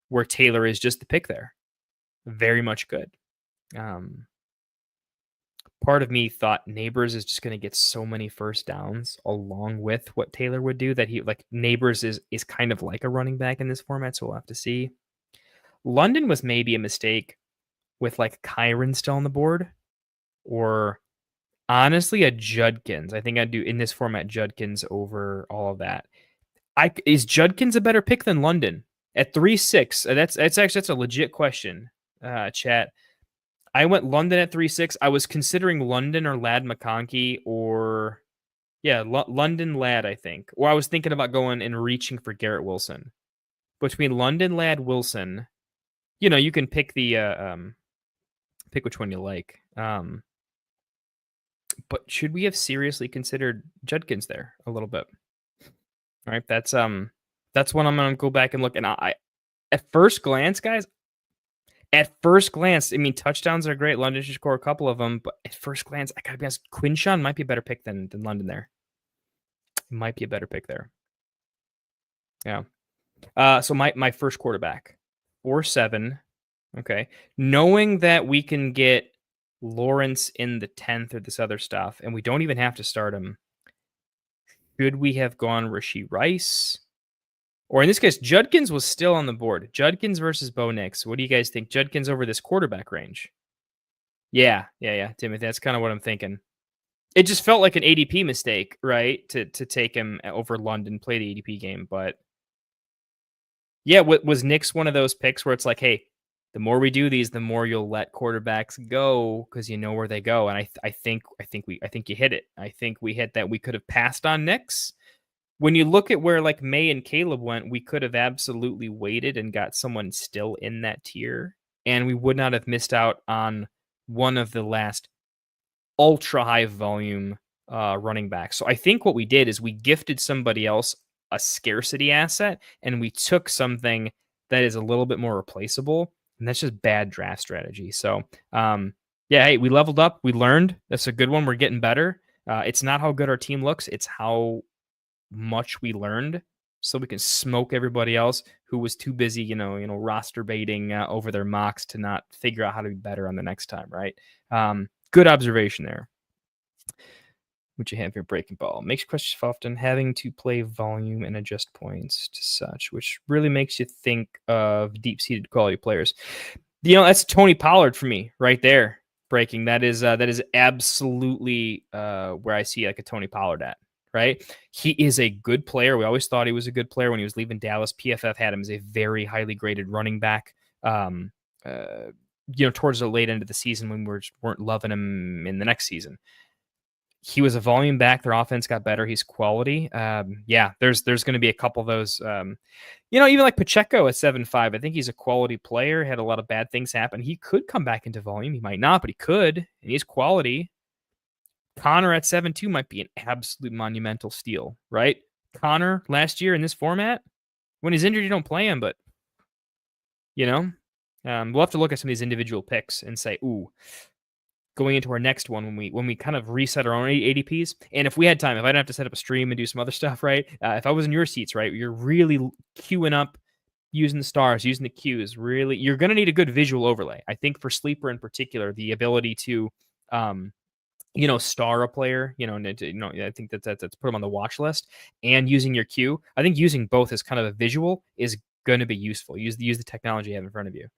S6: where Taylor is just the pick there. Very much good. Part of me thought Neighbors is just going to get so many first downs along with what Taylor would do that Neighbors is kind of like a running back in this format, so we'll have to see. London was maybe a mistake with, like, Kyron still on the board, or honestly a Judkins. I think I'd do in this format Judkins over all of that. Is Judkins a better pick than London at 3.6? That's a legit question, chat. I went London at 3.6. I was considering London or Ladd McConkey, or London Ladd, I think. Or I was thinking about going and reaching for Garrett Wilson. Between London, Ladd, Wilson, you can pick the pick which one you like. But should we have seriously considered Judkins there a little bit? All right, that's one I'm gonna go back and look. And I at first glance, guys, I mean, touchdowns are great. London should score a couple of them, but at first glance, I gotta be honest, Quinshawn might be a better pick than London there. Might be a better pick there. Yeah. So my first quarterback, 4.7. Okay. Knowing that we can get Lawrence in the 10th or this other stuff, and we don't even have to start him. Should we have gone Rashee Rice? Or in this case, Judkins was still on the board. Judkins versus Bo Nix. What do you guys think? Judkins over this quarterback range? Yeah, Timothy. That's kind of what I'm thinking. It just felt like an ADP mistake, right? To take him over London, play the ADP game. But yeah, was Nix one of those picks where it's like, hey, the more we do these, the more you'll let quarterbacks go because you know where they go. And I think you hit it. I think we hit that. We could have passed on Nix. When you look at where, like, May and Caleb went, we could have absolutely waited and got someone still in that tier, and we would not have missed out on one of the last ultra high volume running backs. So I think what we did is we gifted somebody else a scarcity asset, and we took something that is a little bit more replaceable. And that's just bad draft strategy. So, hey, we leveled up. We learned. That's a good one. We're getting better. It's not how good our team looks. It's how much we learned, so we can smoke everybody else who was too busy, roster baiting over their mocks to not figure out how to be better on the next time, right? Good observation there. What you have here, breaking ball. Makes questions often having to play volume and adjust points to such, which really makes you think of deep-seated quality players. That's Tony Pollard for me right there. Breaking. That is absolutely where I see like a Tony Pollard at, right? He is a good player. We always thought he was a good player when he was leaving Dallas. PFF had him as a very highly graded running back. Towards the late end of the season when we weren't loving him in the next season. he was a volume back. Their offense got better. He's quality. Yeah, there's going to be a couple of those. Even like Pacheco at 7.5. I think he's a quality player. Had a lot of bad things happen. He could come back into volume. He might not, but he could, and he's quality. Connor at 7.2 might be an absolute monumental steal, right? Connor last year in this format, when he's injured, you don't play him, but we'll have to look at some of these individual picks and say, ooh, going into our next one when we kind of reset our own ADPs. And if we had time, if I didn't have to set up a stream and do some other stuff, right? If I was in your seats, right, you're really queuing up, using the stars, using the cues, really, you're going to need a good visual overlay. I think for Sleeper in particular, the ability to, star a player, I think that's put them on the watch list, and using your cue. I think using both as kind of a visual is going to be useful. Use the technology you have in front of you.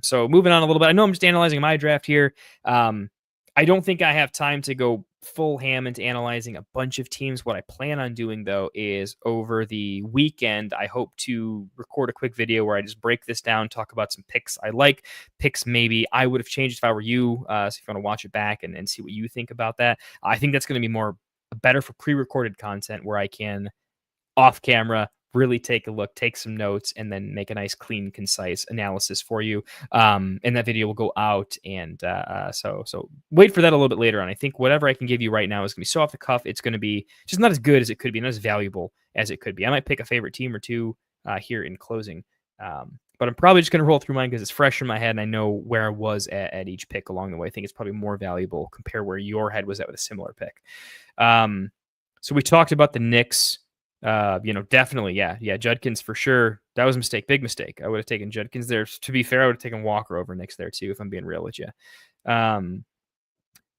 S6: So moving on a little bit, I know I'm just analyzing my draft here. I don't think I have time to go full ham into analyzing a bunch of teams. What I plan on doing, though, is over the weekend, I hope to record a quick video where I just break this down, talk about some picks I like, picks maybe I would have changed if I were you. So if you want to watch it back and see what you think about that, I think that's going to be better for pre-recorded content where I can, off camera, really take a look, take some notes, and then make a nice, clean, concise analysis for you. And that video will go out. And so wait for that a little bit later on. I think whatever I can give you right now is going to be so off the cuff. It's going to be just not as good as it could be, not as valuable as it could be. I might pick a favorite team or two here in closing. But I'm probably just going to roll through mine because it's fresh in my head and I know where I was at each pick along the way. I think it's probably more valuable compare where your head was at with a similar pick. So we talked about the Knicks. Definitely, yeah, Judkins for sure. That was a mistake, big mistake. I would have taken Judkins there. To be fair, I would have taken Walker over Knicks there too, if I'm being real with you.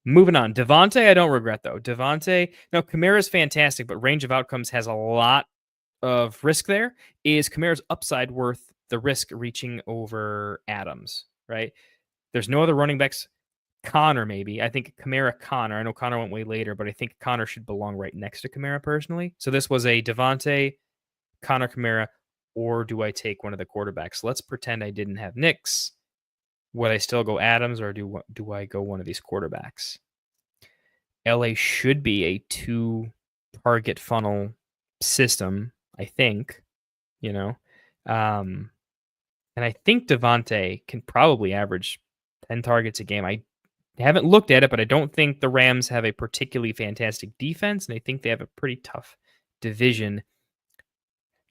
S6: Moving on, Devontae, I don't regret though. Devontae, no, Kamara's fantastic, but range of outcomes has a lot of risk there. Is Kamara's upside worth the risk reaching over Adams, right? There's no other running backs. Connor, maybe. I think Kamara, Connor. I know Connor went way later, but I think Connor should belong right next to Kamara personally. So this was a Devontae, Connor, Kamara, or do I take one of the quarterbacks? Let's pretend I didn't have Knicks. Would I still go Adams, or do I go one of these quarterbacks? LA should be a 2-target funnel system, I think. And I think Devontae can probably average 10 targets a game. I haven't looked at it, but I don't think the Rams have a particularly fantastic defense, and I think they have a pretty tough division.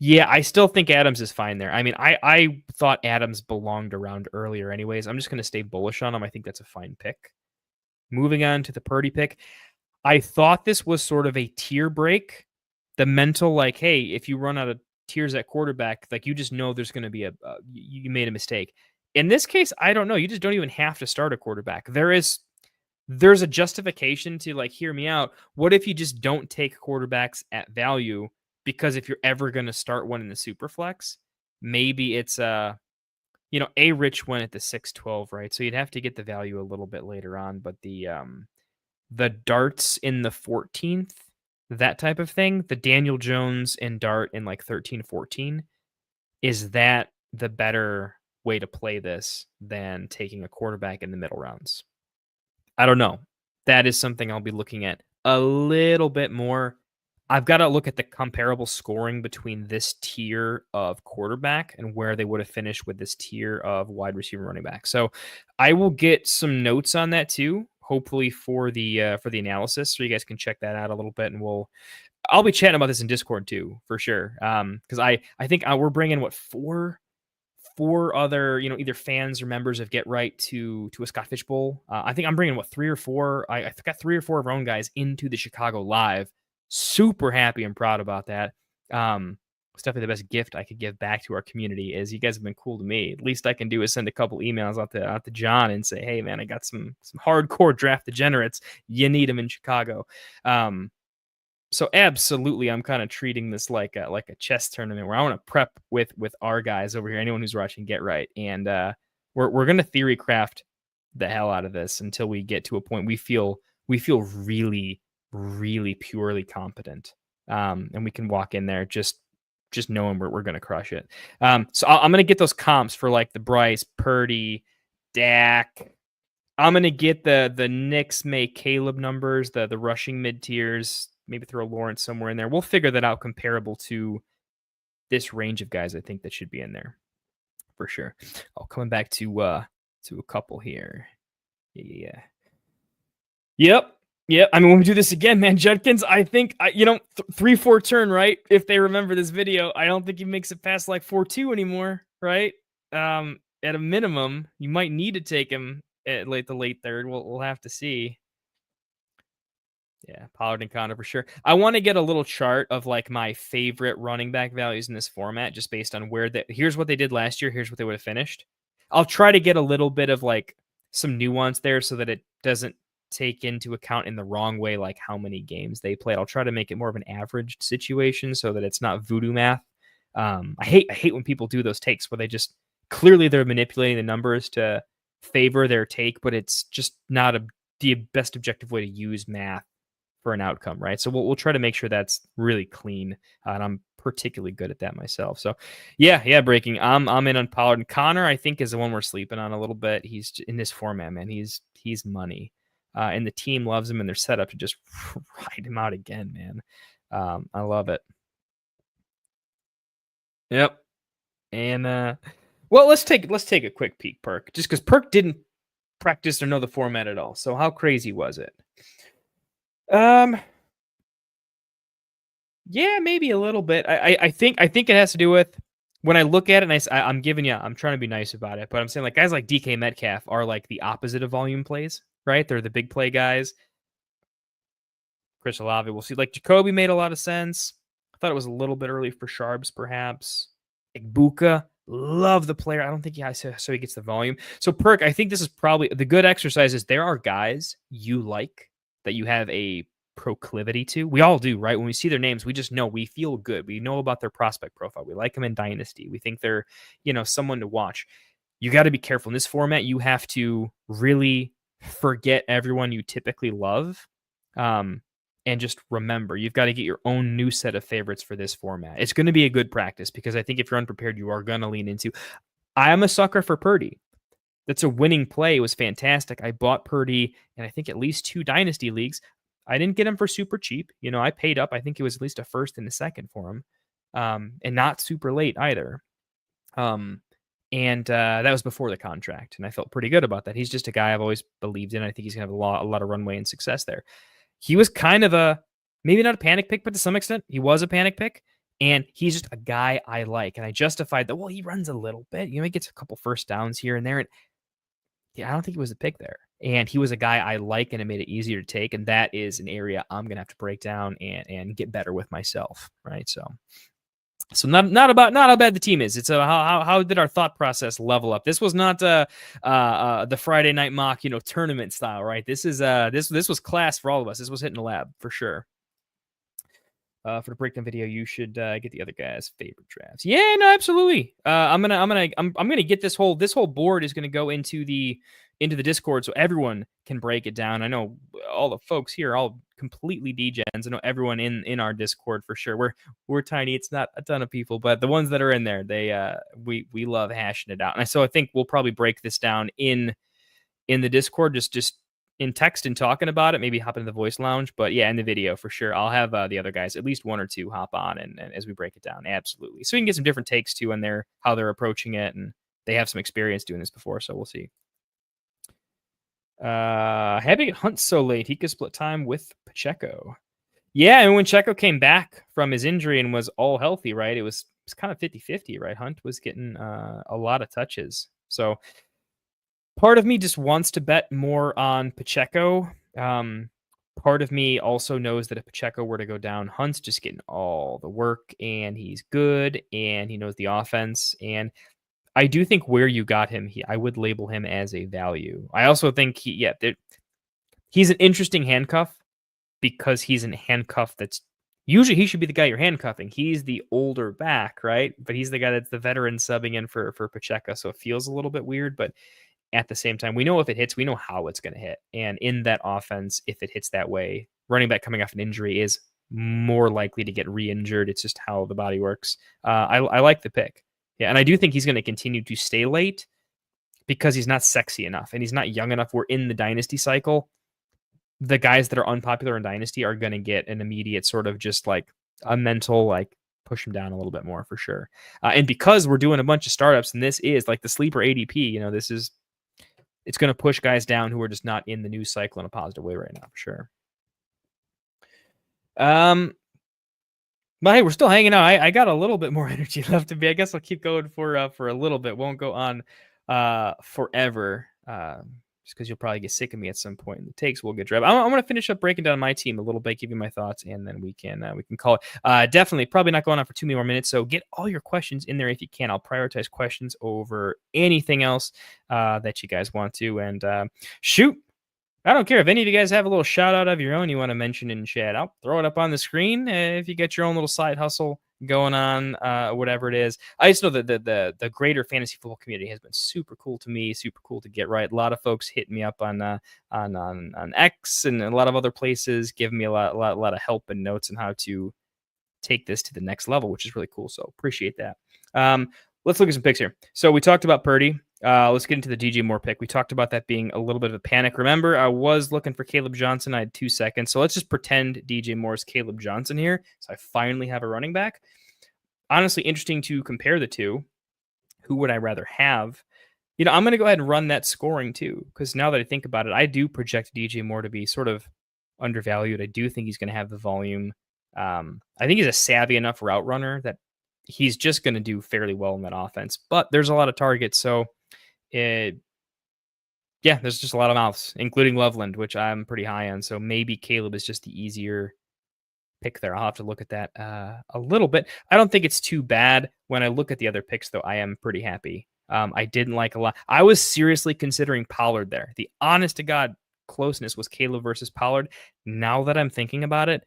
S6: Yeah, I still think Adams is fine there. I mean, I thought Adams belonged around earlier anyways. I'm just going to stay bullish on him. I think that's a fine pick. Moving on to the Purdy pick. I thought this was sort of a tier break. The mental, like, hey, if you run out of tiers at quarterback, like you just know there's going to be you made a mistake. In this case, I don't know. You just don't even have to start a quarterback. There's a justification to, like, hear me out. What if you just don't take quarterbacks at value? Because if you're ever going to start one in the super flex, maybe it's a Rich went at the 6.12, right? So you'd have to get the value a little bit later on. But the darts in the 14th, that type of thing, the Daniel Jones and dart in like 13, 14, is that the better way to play this than taking a quarterback in the middle rounds? I don't know. That is something I'll be looking at a little bit more. I've got to look at the comparable scoring between this tier of quarterback and where they would have finished with this tier of wide receiver running back. So I will get some notes on that too, hopefully for the analysis, so you guys can check that out a little bit, and I'll be chatting about this in Discord too, for sure. Because I think we're bringing four other, either fans or members of Get Right to a Scott Fish Bowl. I think I'm bringing 3 or 4. I got 3 or 4 of our own guys into the Chicago Live. Super happy and proud about that. It's definitely the best gift I could give back to our community. Is you guys have been cool to me. At least I can do is send a couple emails out to John and say, hey man, I got some hardcore draft degenerates. You need them in Chicago. So absolutely, I'm kind of treating this like a chess tournament where I want to prep with our guys over here, anyone who's watching Get Right, and we're gonna theory craft the hell out of this until we get to a point we feel really, really purely competent, and we can walk in there just knowing we're gonna crush it. So I'm gonna get those comps for like the Bryce, Purdy, Dak, I'm gonna get the Knicks, May, Caleb numbers, the rushing mid tiers. Maybe throw Lawrence somewhere in there. We'll figure that out comparable to this range of guys. I think that should be in there for sure. Oh, coming back to a couple here. Yeah. Yep. I mean, when we do this again, man, Judkins, I think 3-4 turn, right? If they remember this video, I don't think he makes it past like 4-2 anymore, right? At a minimum, you might need to take him at the late third. We'll have to see. Yeah, Pollard and Connor for sure. I want to get a little chart of like my favorite running back values in this format, just based on here's what they did last year. Here's what they would have finished. I'll try to get a little bit of like some nuance there so that it doesn't take into account in the wrong way, like how many games they played. I'll try to make it more of an averaged situation so that it's not voodoo math. I hate when people do those takes where they just clearly they're manipulating the numbers to favor their take, but it's just not the best objective way to use math for an outcome, right? So we'll try to make sure that's really clean, and I'm particularly good at that myself. So yeah, breaking. I'm in on Pollard and Connor. I think is the one we're sleeping on a little bit. He's in this format, man. He's money, and the team loves him, and they're set up to just ride him out again, man. I love it. Yep. And well, let's take a quick peek, Perk, just because Perk didn't practice or know the format at all. So how crazy was it? Yeah, maybe a little bit. I think it has to do with when I look at it, and I'm trying to be nice about it, but I'm saying like guys like DK Metcalf are like the opposite of volume plays, right? They're the big play guys. Chris Olave, we'll see. Like Jacoby made a lot of sense. I thought it was a little bit early for Sharps, perhaps. Igbuka, love the player. I don't think so he gets the volume. So Perk, I think this is probably the good exercise is there are guys you like that you have a proclivity to. We all do, right? When we see their names, we just know, we feel good. We know about their prospect profile. We like them in Dynasty. We think they're, someone to watch. You got to be careful. In this format, you have to really forget everyone you typically love. And just remember, you've got to get your own new set of favorites for this format. It's going to be a good practice because I think if you're unprepared, you are going to lean into. I am a sucker for Purdy. That's a winning play. It was fantastic. I bought Purdy in I think at least 2 dynasty leagues. I didn't get him for super cheap. I paid up. I think it was at least a first and a second for him, and not super late either. And that was before the contract, and I felt pretty good about that. He's just a guy I've always believed in. I think he's going to have a lot of runway and success there. He was kind of maybe not a panic pick, but to some extent, he was a panic pick. And he's just a guy I like. And I justified that, well, he runs a little bit. He gets a couple first downs here and there. And yeah, I don't think he was a pick there. And he was a guy I like, and it made it easier to take. And that is an area I'm going to have to break down and get better with myself, right? So not how bad the team is. It's how did our thought process level up? This was not the Friday night mock, tournament style, right? This is this was class for all of us. This was hitting the lab for sure. For the breakdown video, you should get the other guys' favorite drafts. Yeah, no, absolutely. I'm gonna get this whole board is gonna go into the Discord so everyone can break it down. I know all the folks here are all completely degens. I know everyone in our Discord for sure. We're tiny. It's not a ton of people, but the ones that are in there, they we love hashing it out. And so I think we'll probably break this down in the Discord, just in text and talking about it, maybe hop into the voice lounge, but yeah, in the video for sure. I'll have the other guys, at least 1 or 2, hop on and as we break it down. Absolutely. So we can get some different takes too on how they're approaching it, and they have some experience doing this before, so we'll see. Having it Hunt so late, he could split time with Pacheco. Yeah, and when Checo came back from his injury and was all healthy, right, it was kind of 50-50, right? Hunt was getting a lot of touches. So part of me just wants to bet more on Pacheco. Part of me also knows that if Pacheco were to go down, Hunt's just getting all the work, and he's good, and he knows the offense. And I do think where you got him, I would label him as a value. I also think he's an interesting handcuff because he's a handcuff that's usually he should be the guy you're handcuffing. He's the older back, right? But he's the guy that's the veteran subbing in for Pacheco. So it feels a little bit weird, but at the same time, we know if it hits, we know how it's going to hit. And in that offense, if it hits that way, running back coming off an injury is more likely to get re-injured. It's just how the body works. I like the pick. Yeah, and I do think he's going to continue to stay late. because he's not sexy enough and he's not young enough. We're in the dynasty cycle. The guys that are unpopular in dynasty are going to get an immediate sort of just like a mental, like push him down a little bit more for sure. And because we're doing a bunch of startups and this is like the sleeper ADP, it's going to push guys down who are just not in the news cycle in a positive way right now for sure. But hey, we're still hanging out. I got a little bit more energy left to be. I guess I'll keep going for a little bit. Won't go on forever. Just because you'll probably get sick of me at some point in the takes. We'll get driven. I'm going to finish up breaking down my team a little bit, give you my thoughts, and then we can call it. Definitely, probably not going on for too many more minutes. So get all your questions in there if you can. I'll prioritize questions over anything else that you guys want to. And shoot, I don't care if any of you guys have a little shout out of your own you want to mention in chat. I'll throw it up on the screen if you get your own little side hustle going on, whatever it is. I just know that the greater fantasy football community has been super cool to me, super cool to get right. A lot of folks hit me up on X and a lot of other places, giving me a lot of help and notes on how to take this to the next level, which is really cool. So appreciate that. Let's look at some picks here. So we talked about Purdy. Let's get into the DJ Moore pick. We talked about that being a little bit of a panic. Remember, I was looking for Caleb Johnson. I had 2 seconds. So let's just pretend DJ Moore's Caleb Johnson here. So I finally have a running back. Honestly, interesting to compare the two. Who would I rather have? I'm going to go ahead and run that scoring too, because now that I think about it, I do project DJ Moore to be sort of undervalued. I do think he's going to have the volume. I think he's a savvy enough route runner that he's just going to do fairly well in that offense. But there's a lot of targets, so there's just a lot of mouths, including Loveland, which I'm pretty high on. So maybe Caleb is just the easier pick there. I'll have to look at that a little bit. I don't think it's too bad. When I look at the other picks, though, I am pretty happy. I didn't like a lot. I was seriously considering Pollard there. The honest to God closeness was Caleb versus Pollard. Now that I'm thinking about it,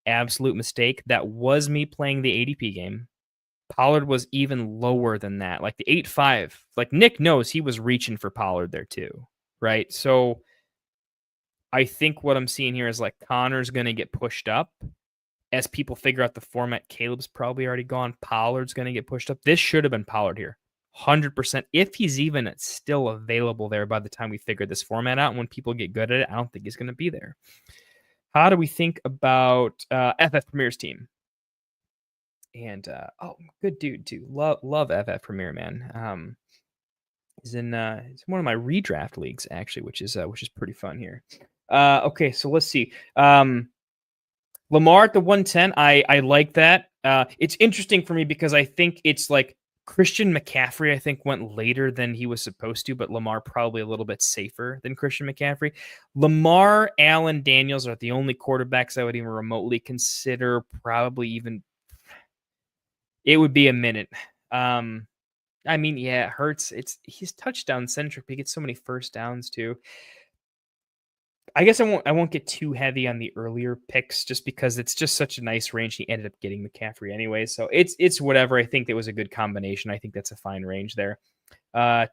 S6: absolute mistake. That was me playing the ADP game. Pollard was even lower than that, like the 8.5. Like Nick knows he was reaching for Pollard there too, right? So I think what I'm seeing here is like Connor's going to get pushed up as people figure out the format. Caleb's probably already gone. Pollard's going to get pushed up. This should have been Pollard here, 100%. If he's even still available there by the time we figure this format out, and when people get good at it, I don't think he's going to be there. How do we think about FF Premier's team? And good dude too. Love FF Premier, man. He's in one of my redraft leagues actually, which is pretty fun here. Okay, so let's see. Lamar at the 110. I like that. It's interesting for me because I think it's like Christian McCaffrey, I think, went later than he was supposed to, but Lamar probably a little bit safer than Christian McCaffrey. Lamar, Allen, Daniels are the only quarterbacks I would even remotely consider. Probably even it would be a minute. I mean, yeah, it hurts. He's touchdown centric. He gets so many first downs too. I guess I won't get too heavy on the earlier picks just because it's just such a nice range. He ended up getting McCaffrey anyway, so it's whatever. I think that was a good combination. I think that's a fine range there.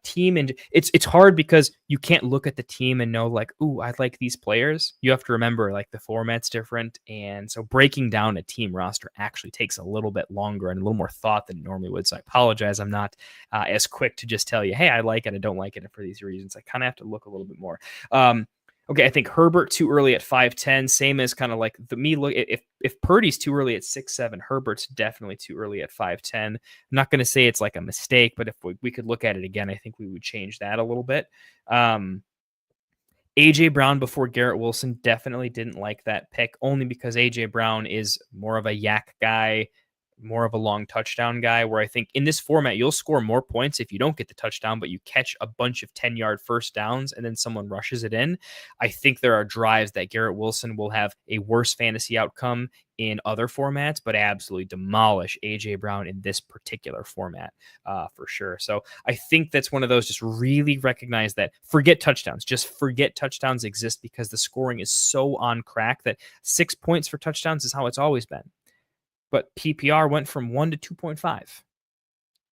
S6: Team, and it's hard because you can't look at the team and know like, ooh, I like these players. You have to remember like the format's different, and so breaking down a team roster actually takes a little bit longer and a little more thought than it normally would. So I apologize, I'm not as quick to just tell you, hey, I like it, I don't like it, and for these reasons. I kind of have to look a little bit more. Okay, I think Herbert too early at 5'10", same as kind of like look if Purdy's too early at 6'7", Herbert's definitely too early at 5'10". I'm not going to say it's like a mistake, but if we could look at it again, I think we would change that a little bit. AJ Brown before Garrett Wilson, definitely didn't like that pick, only because AJ Brown is more of a yak guy, more of a long touchdown guy, where I think in this format, you'll score more points if you don't get the touchdown, but you catch a bunch of 10-yard first downs and then someone rushes it in. I think there are drives that Garrett Wilson will have a worse fantasy outcome in other formats, but absolutely demolish AJ Brown in this particular format for sure. So I think that's one of those, just really recognize that forget touchdowns, just forget touchdowns exist, because the scoring is so on crack that 6 points for touchdowns is how it's always been. But PPR went from 1 to 2.5,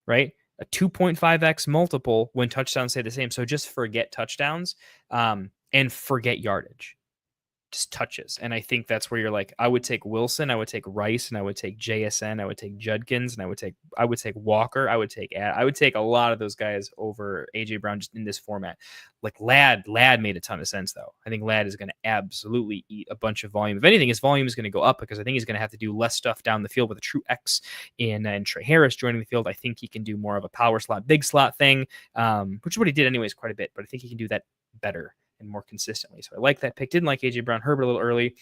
S6: right? A 2.5x multiple when touchdowns stay the same. So just forget touchdowns and forget yardage. just touches. And I think that's where you're like, I would take Wilson, I would take Rice, and I would take JSN, I would take Judkins, and I would take Walker, I would take a lot of those guys over AJ Brown just in this format. Like Ladd made a ton of sense though. I think Ladd is going to absolutely eat a bunch of volume. If anything, his volume is going to go up because I think he's going to have to do less stuff down the field with a true X and Trey Harris joining the field. I think he can do more of a power slot, big slot thing, which is what he did anyways quite a bit, but I think he can do that better and more consistently. So I like that pick. Didn't like AJ Brown. Herbert a little early.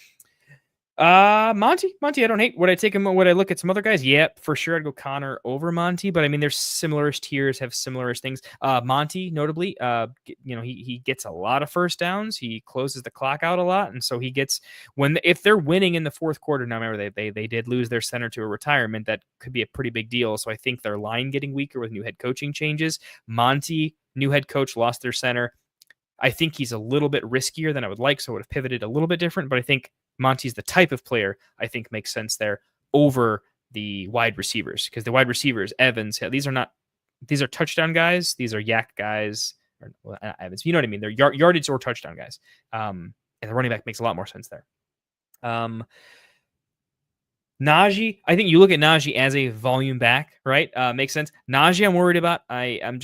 S6: Monty, I don't hate. Would I take him? Would I look at some other guys? Yeah, for sure. I'd go Connor over Monty, but I mean, there's similar tiers, have similar things. Monty, notably, he gets a lot of first downs. He closes the clock out a lot, and so he gets if they're winning in the fourth quarter. Now, remember they did lose their center to a retirement. That could be a pretty big deal. So I think their line getting weaker with new head coaching changes. Monty, new head coach, lost their center. I think he's a little bit riskier than I would like, so I would have pivoted a little bit different, but I think Monty's the type of player I think makes sense there over the wide receivers, because the wide receivers, Evans, these are touchdown guys. These are yak guys. Evans, you know what I mean? They're yardage or touchdown guys. And the running back makes a lot more sense there. Najee, I think you look at Najee as a volume back, right? Makes sense. Najee, I'm worried about. I'm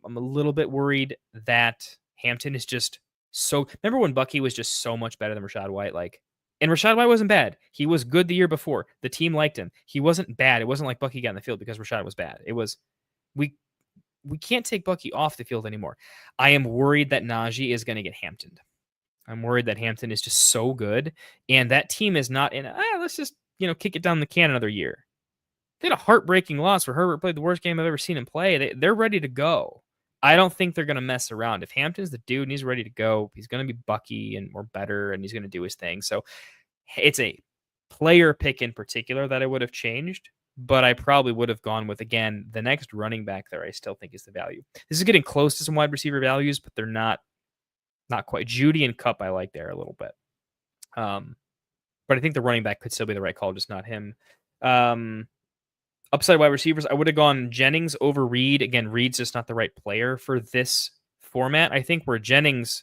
S6: a little bit worried that Hampton is just so. Remember when Bucky was just so much better than Rachaad White? And Rachaad White wasn't bad. He was good the year before. The team liked him. He wasn't bad. It wasn't like Bucky got in the field because Rachaad was bad. It was we can't take Bucky off the field anymore. I am worried that Najee is going to get Hamptoned. I'm worried that Hampton is just so good, and that team is not in. Let's just kick it down the can another year. They had a heartbreaking loss where Herbert played the worst game I've ever seen him play. They're ready to go. I don't think they're going to mess around. If Hampton's the dude and he's ready to go, he's going to be Bucky or better, and he's going to do his thing. So it's a player pick in particular that I would have changed, but I probably would have gone with, again, the next running back there I still think is the value. This is getting close to some wide receiver values, but they're not quite. Judy and Kupp I like there a little bit. But I think the running back could still be the right call, just not him. Upside wide receivers, I would have gone Jennings over Reed. Again, Reed's just not the right player for this format. I think where Jennings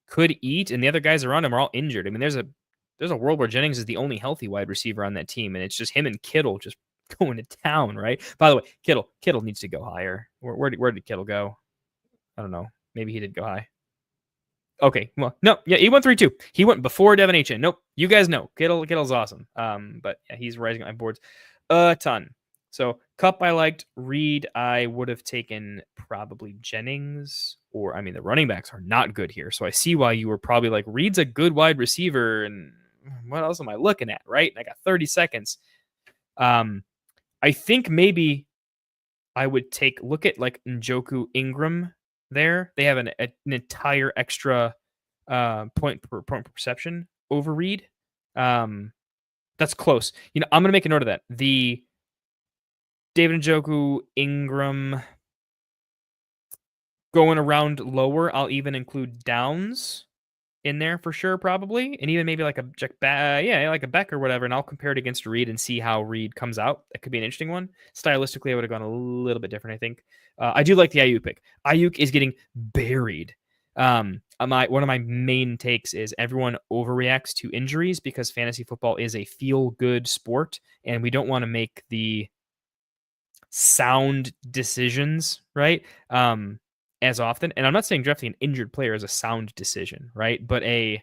S6: could eat and the other guys around him are all injured. I mean, there's a world where Jennings is the only healthy wide receiver on that team, and it's just him and Kittle just going to town, right? By the way, Kittle needs to go higher. Where did Kittle go? I don't know. Maybe he did go high. Okay, well, no, yeah, he went 3-2. He went before Devin Achane. Nope, you guys know Kittle's awesome. But yeah, he's rising on my boards a ton. So Kupp I liked. Reed I would have taken probably Jennings, or the running backs are not good here. So I see why you were probably like, Reed's a good wide receiver, and what else am I looking at, right? And I got 30 seconds. I think maybe I would look at like Njoku Ingram there. They have an entire extra point per perception over Reed. That's close. I'm gonna make a note of that. The David Njoku, Ingram going around lower. I'll even include Downs in there for sure, probably, and even maybe like a like a Beck or whatever. And I'll compare it against Reed and see how Reed comes out. That could be an interesting one. Stylistically, I would have gone a little bit different, I think. I do like the Ayuk pick. Ayuk is getting buried. One of my main takes is everyone overreacts to injuries because fantasy football is a feel-good sport, and we don't want to make the sound decisions, right? As often. And I'm not saying drafting an injured player is a sound decision, right? But I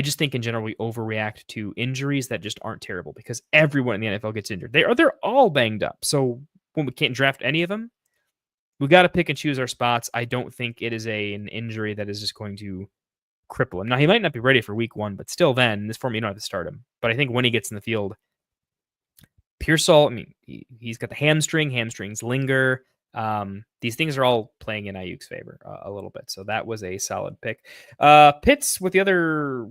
S6: just think in general we overreact to injuries that just aren't terrible because everyone in the NFL gets injured. They're all banged up. So when we can't draft any of them, we got to pick and choose our spots. I don't think it is an injury that is just going to cripple him. Now, he might not be ready for week 1, but still then, in this form, you don't have to start him. But I think when he gets in the field, Pearsall, he's got the hamstrings linger. These things are all playing in Ayuk's favor a little bit. So that was a solid pick. Pitts with the other,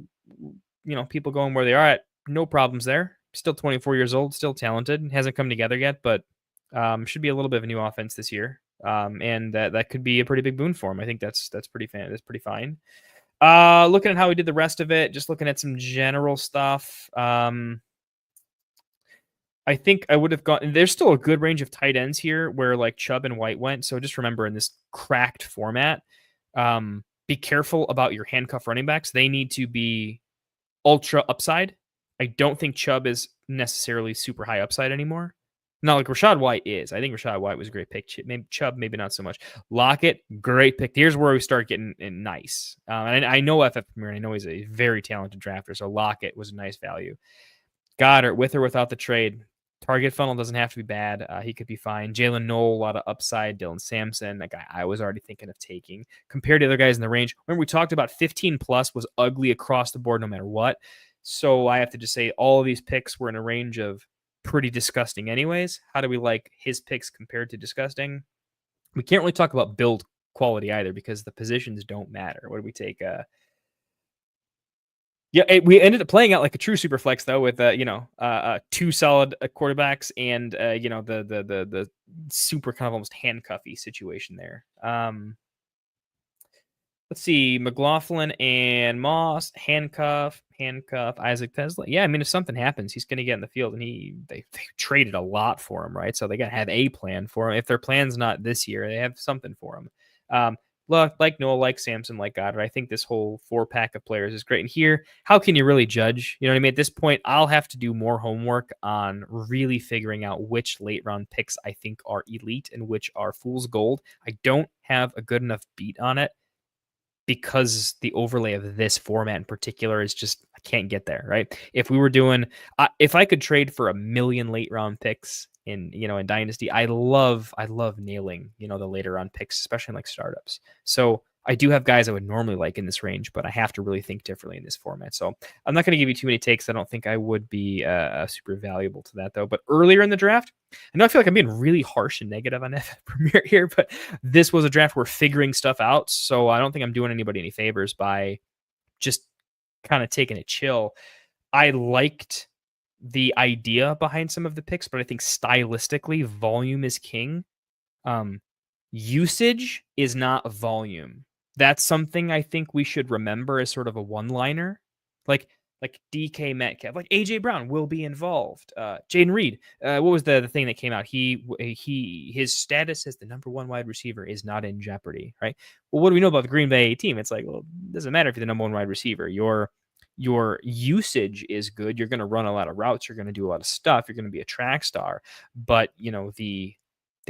S6: people going where they are at, no problems there. Still 24 years old, still talented. Hasn't come together yet, but should be a little bit of a new offense this year. And that could be a pretty big boon for him. I think that's pretty fine. Looking at how he did the rest of it, just looking at some general stuff. I think I would have gone. There's still a good range of tight ends here where like Chubb and White went. So just remember in this cracked format, be careful about your handcuff running backs. They need to be ultra upside. I don't think Chubb is necessarily super high upside anymore. Not like Rachaad White is. I think Rachaad White was a great pick. Maybe Chubb, maybe not so much. Lockett, great pick. Here's where we start getting nice. And I know FF Premier, and I know he's a very talented drafter, so Lockett was a nice value. Goddard, with or without the trade. Target funnel doesn't have to be bad. He could be fine. Jalen Noel, a lot of upside. Dylan Sampson, a guy I was already thinking of taking. Compared to other guys in the range, remember we talked about 15 plus was ugly across the board no matter what. So I have to just say all of these picks were in a range of pretty disgusting anyways. How do we like his picks compared to disgusting? We can't really talk about build quality either because the positions don't matter. What do we take? We ended up playing out like a true super flex though, with two solid quarterbacks and the super kind of almost handcuffy situation there. Let's see, McLaughlin and Moss, handcuff, Isaac Tesla. Yeah, I mean, if something happens, he's going to get in the field, and they traded a lot for him, right? So they got to have a plan for him. If their plan's not this year, they have something for him. Look, like Noah, like Samson, like Goddard, I think this whole 4-pack of players is great. And here, how can you really judge? You know what I mean? At this point, I'll have to do more homework on really figuring out which late round picks I think are elite and which are fool's gold. I don't have a good enough beat on it, because the overlay of this format in particular is just, I can't get there, right? If we were doing, if I could trade for 1 million late round picks in Dynasty, I love nailing, the later round picks, especially in like startups. So I do have guys I would normally like in this range, but I have to really think differently in this format. So I'm not going to give you too many takes. I don't think I would be super valuable to that though. But earlier in the draft, I know I feel like I'm being really harsh and negative on FF Premier here, but this was a draft where we're figuring stuff out. So I don't think I'm doing anybody any favors by just kind of taking it chill. I liked the idea behind some of the picks, but I think stylistically, volume is king. Usage is not volume. That's something I think we should remember as sort of a one-liner. Like DK Metcalf, like AJ Brown will be involved. Jaden Reed, what was the thing that came out? His status as the number 1 wide receiver is not in jeopardy, right? Well, what do we know about the Green Bay team? It's like, well, it doesn't matter if you're the number 1 wide receiver. Your usage is good. You're going to run a lot of routes. You're going to do a lot of stuff. You're going to be a track star. But the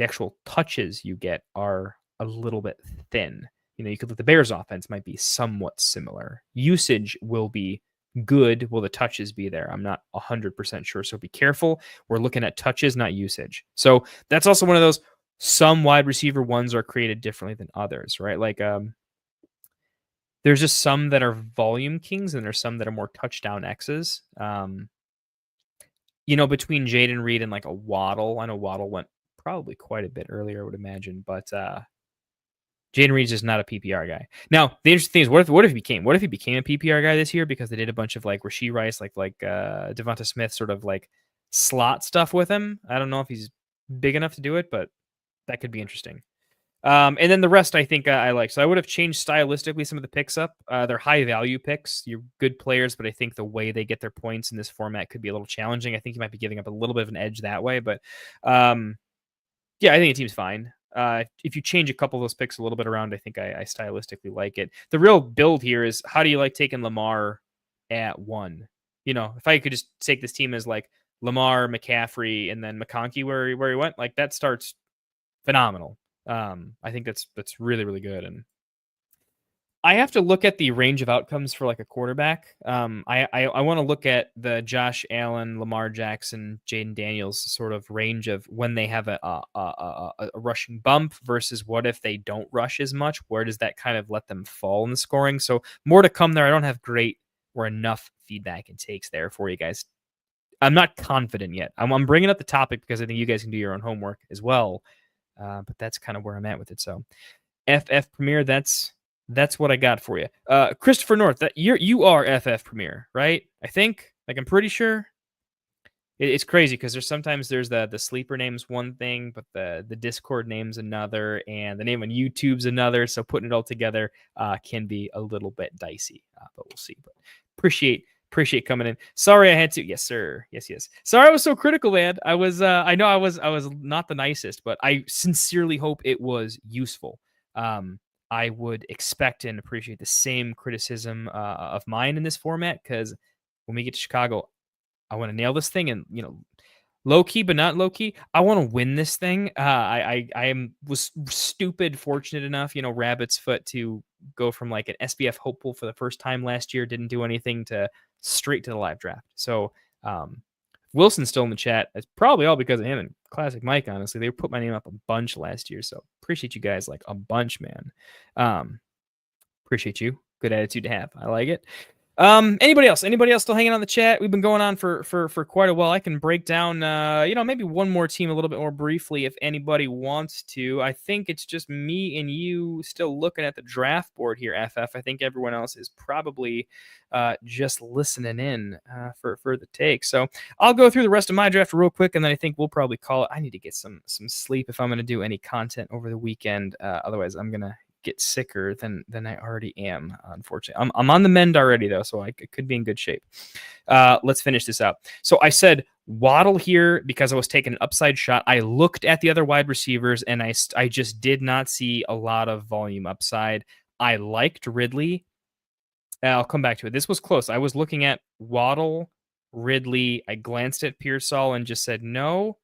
S6: actual touches you get are a little bit thin. You could look, the Bears offense might be somewhat similar. Usage will be good. Will the touches be there? I'm not 100% sure. So be careful. We're looking at touches, not usage. So that's also one of those, some wide receiver ones are created differently than others, right? Like, there's just some that are volume kings and there's some that are more touchdown X's. Between Jaden Reed and like a Waddle, I know Waddle went probably quite a bit earlier, I would imagine, but Jaden Reed's just not a PPR guy. Now, the interesting thing is, what if he became a PPR guy this year because they did a bunch of like Rashee Rice, like Devonta Smith sort of like slot stuff with him. I don't know if he's big enough to do it, but that could be interesting. And then the rest I think I like. So I would have changed stylistically some of the picks up. They're high value picks. You're good players, but I think the way they get their points in this format could be a little challenging. I think you might be giving up a little bit of an edge that way, but I think the team's fine. If you change a couple of those picks a little bit around, I think I stylistically like it. The real build here is, how do you like taking Lamar at 1? If I could just take this team as like Lamar, McCaffrey, and then McConkey where he went, like that starts phenomenal. I think that's really, really good. And I have to look at the range of outcomes for like a quarterback. I want to look at the Josh Allen, Lamar Jackson, Jaden Daniels sort of range of when they have a rushing bump versus what if they don't rush as much. Where does that kind of let them fall in the scoring? So more to come there. I don't have great or enough feedback and takes there for you guys. I'm not confident yet. I'm bringing up the topic because I think you guys can do your own homework as well. But that's kind of where I'm at with it. So FF Premier, that's what I got for you. Christopher North, that you are FF Premier, right? I think, like, I'm pretty sure. It's crazy because there's the sleeper name's one thing, but the Discord name's another, and the name on YouTube's another. So putting it all together can be a little bit dicey, but we'll see. But appreciate coming in. Sorry I had to. Yes, sir. Yes. Sorry I was so critical, man. I was I was not the nicest, but I sincerely hope it was useful. I would expect and appreciate the same criticism of mine in this format, because when we get to Chicago, I want to nail this thing, and low key, but not low key. I want to win this thing. Was stupid fortunate enough, rabbit's foot to go from like an SBF hopeful for the first time last year, didn't do anything, to straight to the live draft. So Wilson's still in the chat. It's probably all because of him and Classic Mike. Honestly, they put my name up a bunch last year, so appreciate you guys like a bunch, man. Appreciate you. Good attitude to have. I like it. Anybody else still hanging on the chat? We've been going on for quite a while. I can break down, maybe one more team a little bit more briefly if anybody wants to. I think it's just me and you still looking at the draft board here, FF. I think everyone else is probably just listening in for the take. So I'll go through the rest of my draft real quick, and then I think we'll probably call it. I need to get some sleep if I'm going to do any content over the weekend. Otherwise, I'm going to get sicker than I already am, unfortunately. I'm on the mend already, though, so I could be in good shape. Let's finish this up. So I said Waddle here because I was taking an upside shot. I looked at the other wide receivers, and I just did not see a lot of volume upside. I liked Ridley. I'll come back to it. This was close. I was looking at Waddle, Ridley. I glanced at Pearsall and just said no,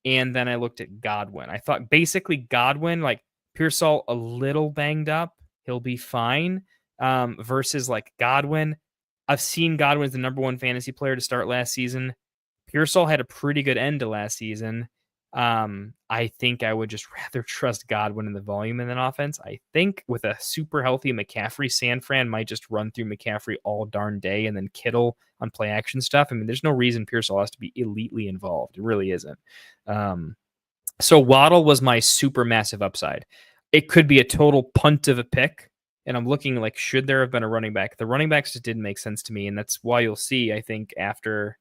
S6: and then I looked at Godwin. I thought basically Godwin, like, Pearsall a little banged up, he'll be fine. Versus like Godwin, I've seen Godwin as the number one fantasy player to start last season. Pearsall had a pretty good end to last season. I think I would just rather trust Godwin in the volume in an offense. I think with a super healthy McCaffrey, San Fran might just run through McCaffrey all darn day, and then Kittle on play action stuff. I mean, there's no reason Pearsall has to be elitely involved. It really isn't. So Waddle was my super massive upside. It could be a total punt of a pick, and I'm looking like, should there have been a running back? The running backs just didn't make sense to me, and that's why you'll see, I think, after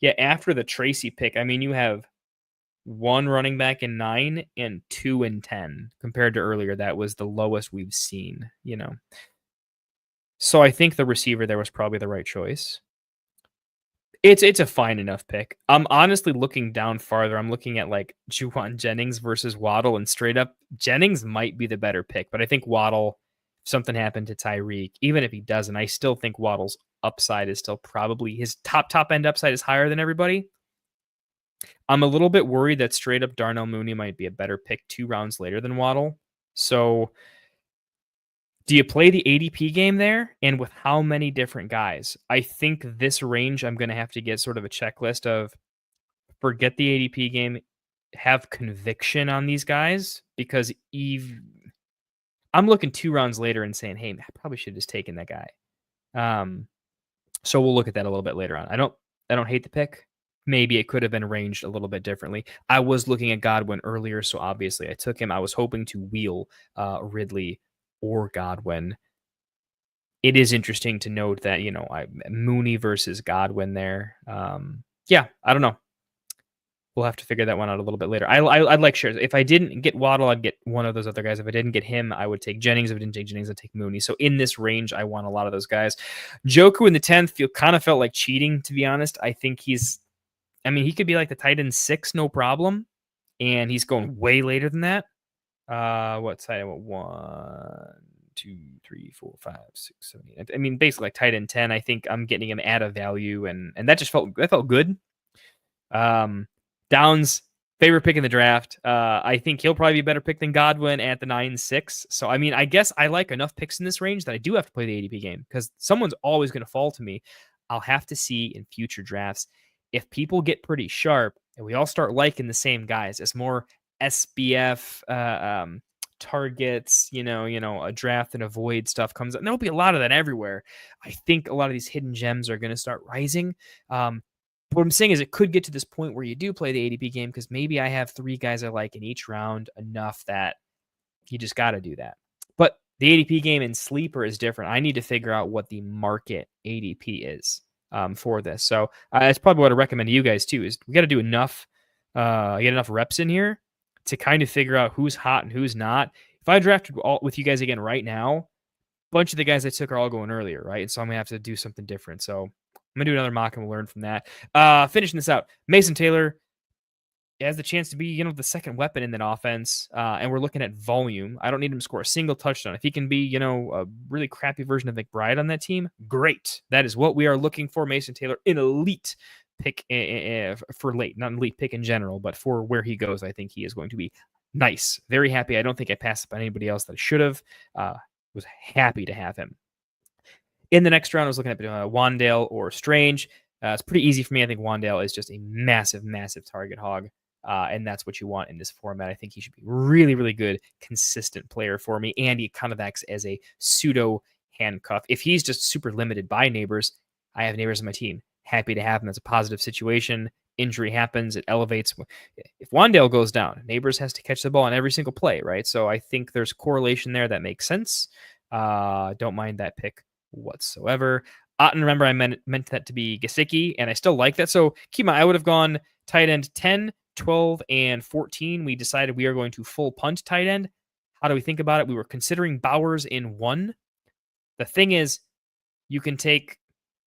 S6: the Tracy pick, I mean, you have one running back in 9 and 2 in 10 compared to earlier. That was the lowest we've seen, So I think the receiver there was probably the right choice. It's a fine enough pick. I'm honestly looking down farther. I'm looking at like Juwan Jennings versus Waddle, and straight up Jennings might be the better pick, but I think Waddle, if something happened to Tyreek, even if he doesn't, I still think Waddle's upside is still probably his top end upside is higher than everybody. I'm a little bit worried that straight up Darnell Mooney might be a better pick 2 rounds later than Waddle. So do you play the ADP game there? And with how many different guys? I think this range, I'm going to have to get sort of a checklist of forget the ADP game, have conviction on these guys, because I'm looking 2 rounds later and saying, hey, I probably should have just taken that guy. So we'll look at that a little bit later on. I don't hate the pick. Maybe it could have been arranged a little bit differently. I was looking at Godwin earlier, so obviously I took him. I was hoping to wheel Ridley or Godwin. It is interesting to note that, Mooney versus Godwin there. I don't know. We'll have to figure that one out a little bit later. I'd like shares. If I didn't get Waddle, I'd get one of those other guys. If I didn't get him, I would take Jennings. If I didn't take Jennings, I'd take Mooney. So in this range, I want a lot of those guys. Joku in the 10th kind of felt like cheating, to be honest. I think he could be like the tight end 6, no problem. And he's going way later than that. What side? 1, 2, 3, 4, 5, 6, 7, 8. I mean, basically like tight end 10. I think I'm getting him at a value, and that just felt good. Downs, favorite pick in the draft. I think he'll probably be a better pick than Godwin at the 9-6. So I mean, I guess I like enough picks in this range that I do have to play the ADP game, because someone's always going to fall to me. I'll have to see in future drafts if people get pretty sharp and we all start liking the same guys as more SBF targets, a draft and avoid stuff comes up. And there'll be a lot of that everywhere. I think a lot of these hidden gems are going to start rising. What I'm saying is it could get to this point where you do play the ADP game, because maybe I have 3 guys I like in each round enough that you just got to do that. But the ADP game in Sleeper is different. I need to figure out what the market ADP is for this. So that's probably what I recommend to you guys too, is we got to do enough, get enough reps in here to kind of figure out who's hot and who's not. If I drafted with you guys again right now, a bunch of the guys I took are all going earlier, right? And so I'm going to have to do something different. So I'm going to do another mock and we'll learn from that. Finishing this out, Mason Taylor, has the chance to be, the second weapon in that offense. And we're looking at volume. I don't need him to score a single touchdown. If he can be, a really crappy version of McBride on that team, great. That is what we are looking for. Mason Taylor, an elite pick for late, not an elite pick in general, but for where he goes, I think he is going to be nice. Very happy. I don't think I passed up on anybody else that I should have. Was happy to have him. In the next round, I was looking at Wandale or Strange. It's pretty easy for me. I think Wandale is just a massive, massive target hog. And that's what you want in this format. I think he should be really, really good, consistent player for me. And he kind of acts as a pseudo handcuff. If he's just super limited by Neighbors, I have Neighbors on my team. Happy to have him. That's a positive situation. Injury happens. It elevates. If Wandale goes down, Neighbors has to catch the ball on every single play, right? So I think there's correlation there that makes sense. Don't mind that pick whatsoever. And remember, I meant that to be Gesicki, and I still like that. So keep in mind, I would have gone tight end 10, 12, and 14. We decided we are going to full punt tight end. How do we think about it? We were considering Bowers in 1. The thing is, you can take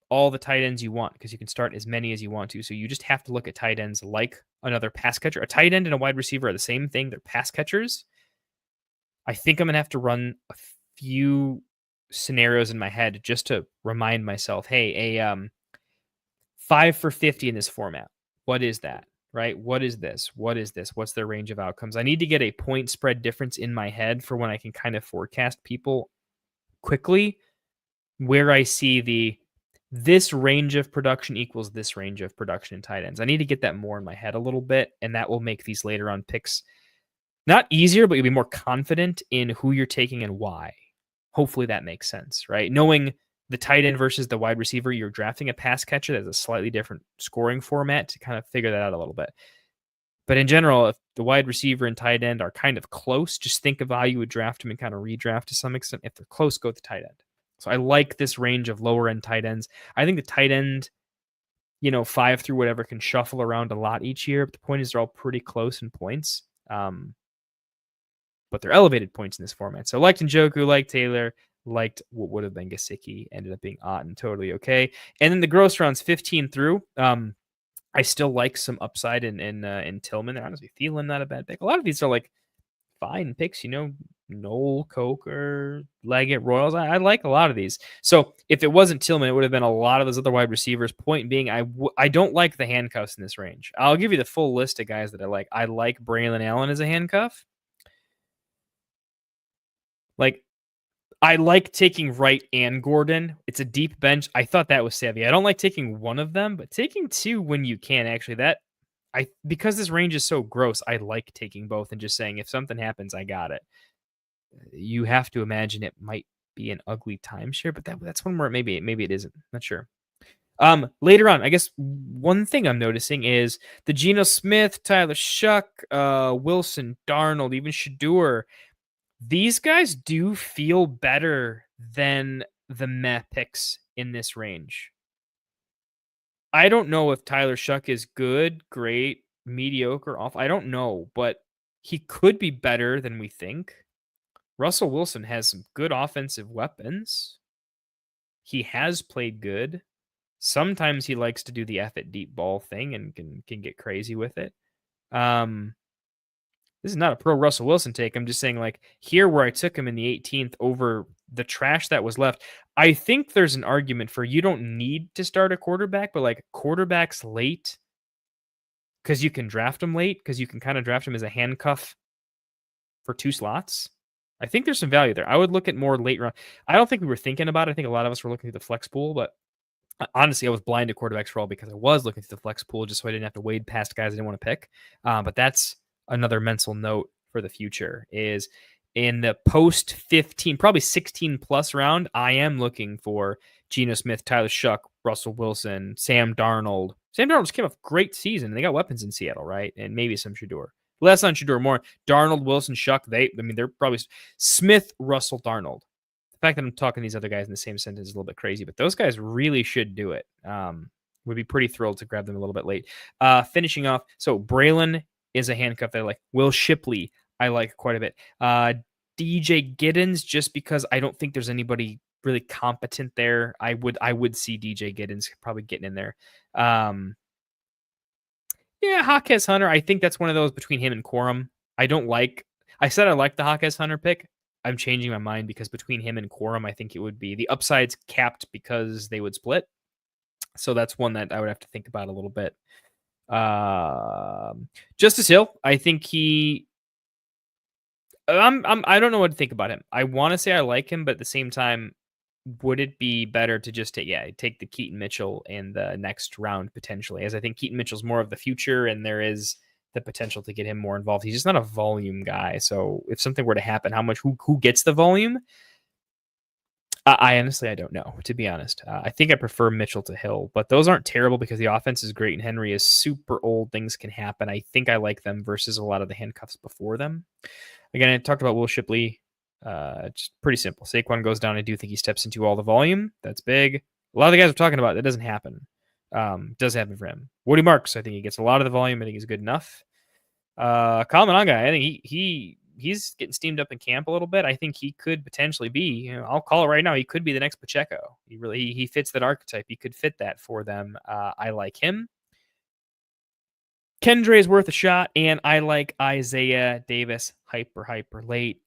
S6: all the tight ends you want because you can start as many as you want to. So you just have to look at tight ends like another pass catcher. A tight end and a wide receiver are the same thing. They're pass catchers. I think I'm going to have to run a few scenarios in my head just to remind myself, hey, a 5 for 50 in this format. What is that? Right? What is this? What is this? What's their range of outcomes? I need to get a point spread difference in my head for when I can kind of forecast people quickly, where I see this range of production equals this range of production in tight ends. I need to get that more in my head a little bit, and that will make these later on picks not easier, but you'll be more confident in who you're taking and why. Hopefully that makes sense, right? Knowing the tight end versus the wide receiver, you're drafting a pass catcher. That's a slightly different scoring format to kind of figure that out a little bit. But in general, if the wide receiver and tight end are kind of close, just think of how you would draft them and kind of redraft to some extent. If they're close, go with the tight end. So I like this range of lower end tight ends. I think the tight end, 5 through whatever, can shuffle around a lot each year. But the point is they're all pretty close in points. But they're elevated points in this format. So liked Njoku, liked Taylor, liked what would have been Gesicki, ended up being Otten, totally okay. And then the gross rounds 15 through. I still like some upside in Tillman. They're honestly feeling not a bad pick. A lot of these are like fine picks, Noel, Coker, Leggett, Royals. I like a lot of these. So if it wasn't Tillman, it would have been a lot of those other wide receivers. Point being, I don't like the handcuffs in this range. I'll give you the full list of guys that I like. I like Braylon Allen as a handcuff. Like, I like taking Wright and Gordon. It's a deep bench. I thought that was savvy. I don't like taking one of them, but taking 2 when you can, actually, because this range is so gross, I like taking both and just saying, if something happens, I got it. You have to imagine it might be an ugly timeshare, but that's one where maybe it isn't. Not sure. Later on, I guess one thing I'm noticing is the Geno Smith, Tyler Shuck, Wilson, Darnold, even Shador. These guys do feel better than the meh picks in this range. I don't know if Tyler Shuck is good, great, mediocre, off. I don't know, but he could be better than we think. Russell Wilson has some good offensive weapons. He has played good. Sometimes he likes to do the F it deep ball thing and can get crazy with it. This is not a pro Russell Wilson take. I'm just saying, like, here where I took him in the 18th over the trash that was left, I think there's an argument for you don't need to start a quarterback, but like quarterbacks late, because you can draft them late, because you can kind of draft him as a handcuff for 2 slots. I think there's some value there. I would look at more late round. I don't think we were thinking about it. I think a lot of us were looking at the flex pool, but honestly, I was blind to quarterbacks for all because I was looking at the flex pool just so I didn't have to wade past guys I didn't want to pick. But that's another mental note for the future is in the post 15, probably 16 plus round, I am looking for Geno Smith, Tyler Shuck, Russell Wilson, Sam Darnold. Sam Darnold just came off a great season. They got weapons in Seattle, right? And maybe some Shador. Less on Shador, more Darnold, Wilson, Shuck. They're probably Smith, Russell, Darnold. The fact that I'm talking these other guys in the same sentence is a little bit crazy, but those guys really should do it. Would be pretty thrilled to grab them a little bit late. Finishing off, so Braylon is a handcuff that I like. Will Shipley, I like quite a bit. DJ Giddens, just because I don't think there's anybody really competent there. I would see DJ Giddens probably getting in there. Yeah, Hawkes Hunter. I think that's one of those between him and Quorum. I said I like the Hawkes Hunter pick. I'm changing my mind because between him and Quorum, I think it would be the upside's capped because they would split. So that's one that I would have to think about a little bit. Justice Hill, I think I don't know what to think about him. I want to say I like him, but at the same time, would it be better to just take the Keaton Mitchell in the next round potentially? As I think Keaton Mitchell's more of the future, and there is the potential to get him more involved. He's just not a volume guy. So if something were to happen, who gets the volume? I honestly, I don't know, to be honest. I think I prefer Mitchell to Hill, but those aren't terrible because the offense is great and Henry is super old. Things can happen. I think I like them versus a lot of the handcuffs before them. Again, I talked about Will Shipley. Just pretty simple. Saquon goes down. I do think he steps into all the volume. That's big. A lot of the guys are talking about that doesn't happen. Does happen for him. Woody Marks, I think he gets a lot of the volume. I think he's good enough. Kyle Monanga, I think he's getting steamed up in camp a little bit. I think he could potentially be, I'll call it right now, he could be the next Pacheco. He fits that archetype. He could fit that for them. I like him. Kendre is worth a shot, and I like Isaiah Davis hyper late.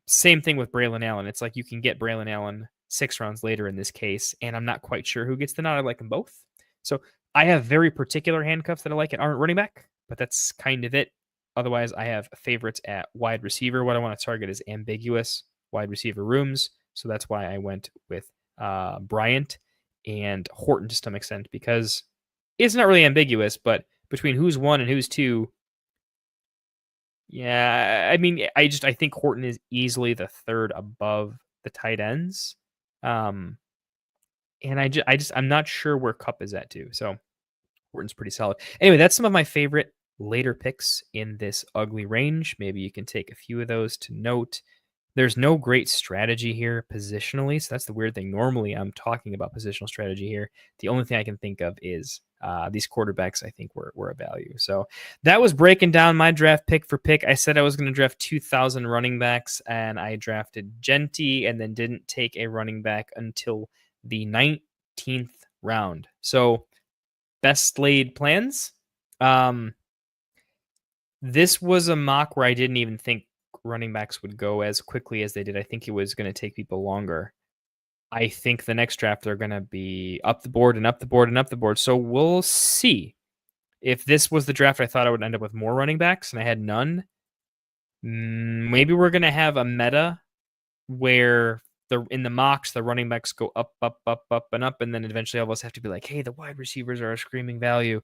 S6: Same thing with Braylon Allen. It's like you can get Braylon Allen 6 rounds later in this case, and I'm not quite sure who gets the nod. I like them both. So I have very particular handcuffs that I like at running back, but that's kind of it. Otherwise, I have favorites at wide receiver. What I want to target is ambiguous wide receiver rooms. So that's why I went with Bryant and Horton to some extent, because it's not really ambiguous, but between who's 1 and who's 2, yeah, I mean, I think Horton is easily the third above the tight ends. And I'm not sure where Kupp is at too. So Horton's pretty solid. Anyway, that's some of my favorite later picks in this ugly range. Maybe you can take a few of those to note. There's no great strategy here positionally. So that's the weird thing. Normally I'm talking about positional strategy here. The only thing I can think of is these quarterbacks I think were a value. So that was breaking down my draft pick for pick. I said I was going to draft 2,000 running backs, and I drafted Genty and then didn't take a running back until the 19th round. So best laid plans. This was a mock where I didn't even think running backs would go as quickly as they did. I think it was going to take people longer. I think the next draft they're going to be up the board and up the board and up the board. So we'll see. If this was the draft I thought I would end up with more running backs and I had none, maybe we're going to have a meta where in the mocks the running backs go up, and up, and then eventually all of us have to be like, hey, the wide receivers are a screaming value,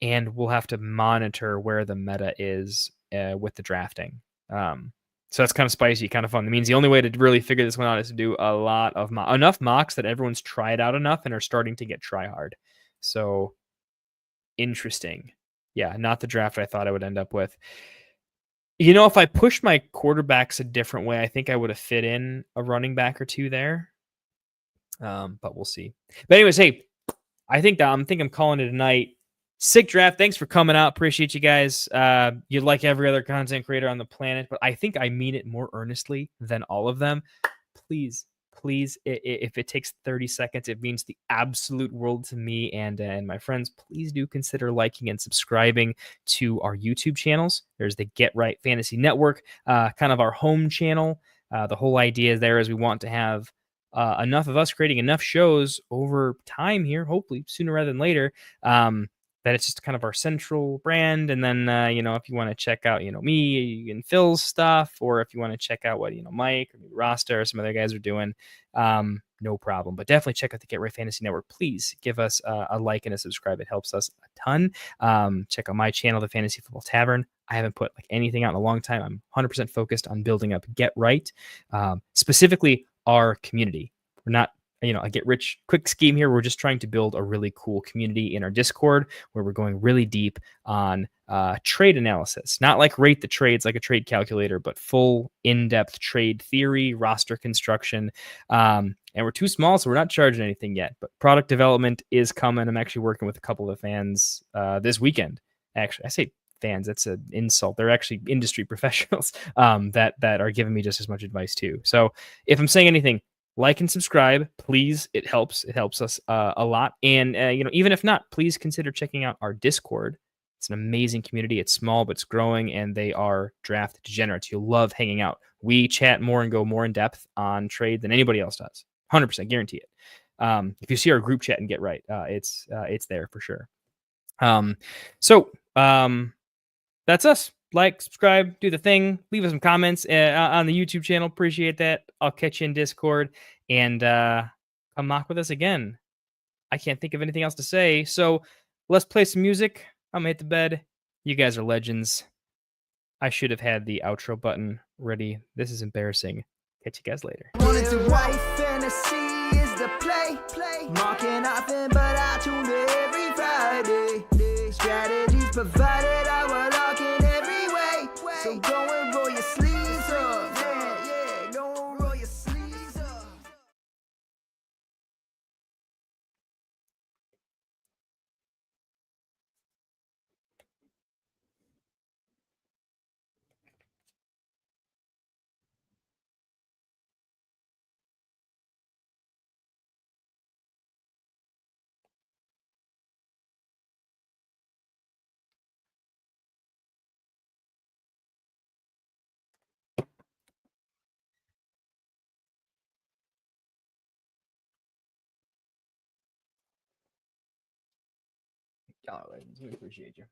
S6: and we'll have to monitor where the meta is with the drafting. So that's kind of spicy, kind of fun. It means the only way to really figure this one out is to do a lot of enough mocks that everyone's tried out enough and are starting to get try hard. So interesting. Yeah, not the draft I thought I would end up with. If I pushed my quarterbacks a different way, I think I would have fit in a running back or two there. But we'll see. But anyways, hey, I think I'm calling it a night. Sick draft. Thanks for coming out. Appreciate you guys. You're like every other content creator on the planet, but I think I mean it more earnestly than all of them. Please, if it takes 30 seconds, it means the absolute world to me and my friends. Please do consider liking and subscribing to our YouTube channels. There's the Get Right Fantasy Network, kind of our home channel. The whole idea there is we want to have enough of us creating enough shows over time here, hopefully sooner rather than later, that it's just kind of our central brand. And then, if you want to check out, me and Phil's stuff, or if you want to check out what, Mike or maybe Rasta or some other guys are doing, no problem. But definitely check out the Get Right Fantasy Network. Please give us a like and a subscribe. It helps us a ton. Check out my channel, the Fantasy Football Tavern. I haven't put anything out in a long time. I'm 100% focused on building up Get Right, specifically our community. We're not a get rich quick scheme here. We're just trying to build a really cool community in our Discord where we're going really deep on trade analysis, not like rate the trades like a trade calculator, but full in-depth trade theory, roster construction. And we're too small, so we're not charging anything yet, but product development is coming. I'm actually working with a couple of fans this weekend. Actually, I say fans, that's an insult. They're actually industry professionals that are giving me just as much advice too. So if I'm saying anything, like and subscribe, please. It helps us a lot. And, even if not, please consider checking out our Discord. It's It's an amazing community. It's small, but it's growing, and they are draft degenerates. You'll love hanging out. We chat more and go more in depth on trade than anybody else does. 100%, guarantee it. If you see our group chat and get right, it's there for sure. So that's us. Like, subscribe, do the thing. Leave us some comments on the YouTube channel. Appreciate that. I'll catch you in Discord, and come mock with us again. I can't think of anything else to say, so let's play some music. I'm gonna hit the bed. You guys are legends. I should have had the outro button ready. This is embarrassing. Catch you guys later.
S1: Wanted to white fantasy is the play. Marking nothing but I tune every Friday. Strategies provided, I will lock in every way. So go and roll your sleeves up. Yeah, go and roll your sleeves up.
S6: Y'all are legends. We appreciate you.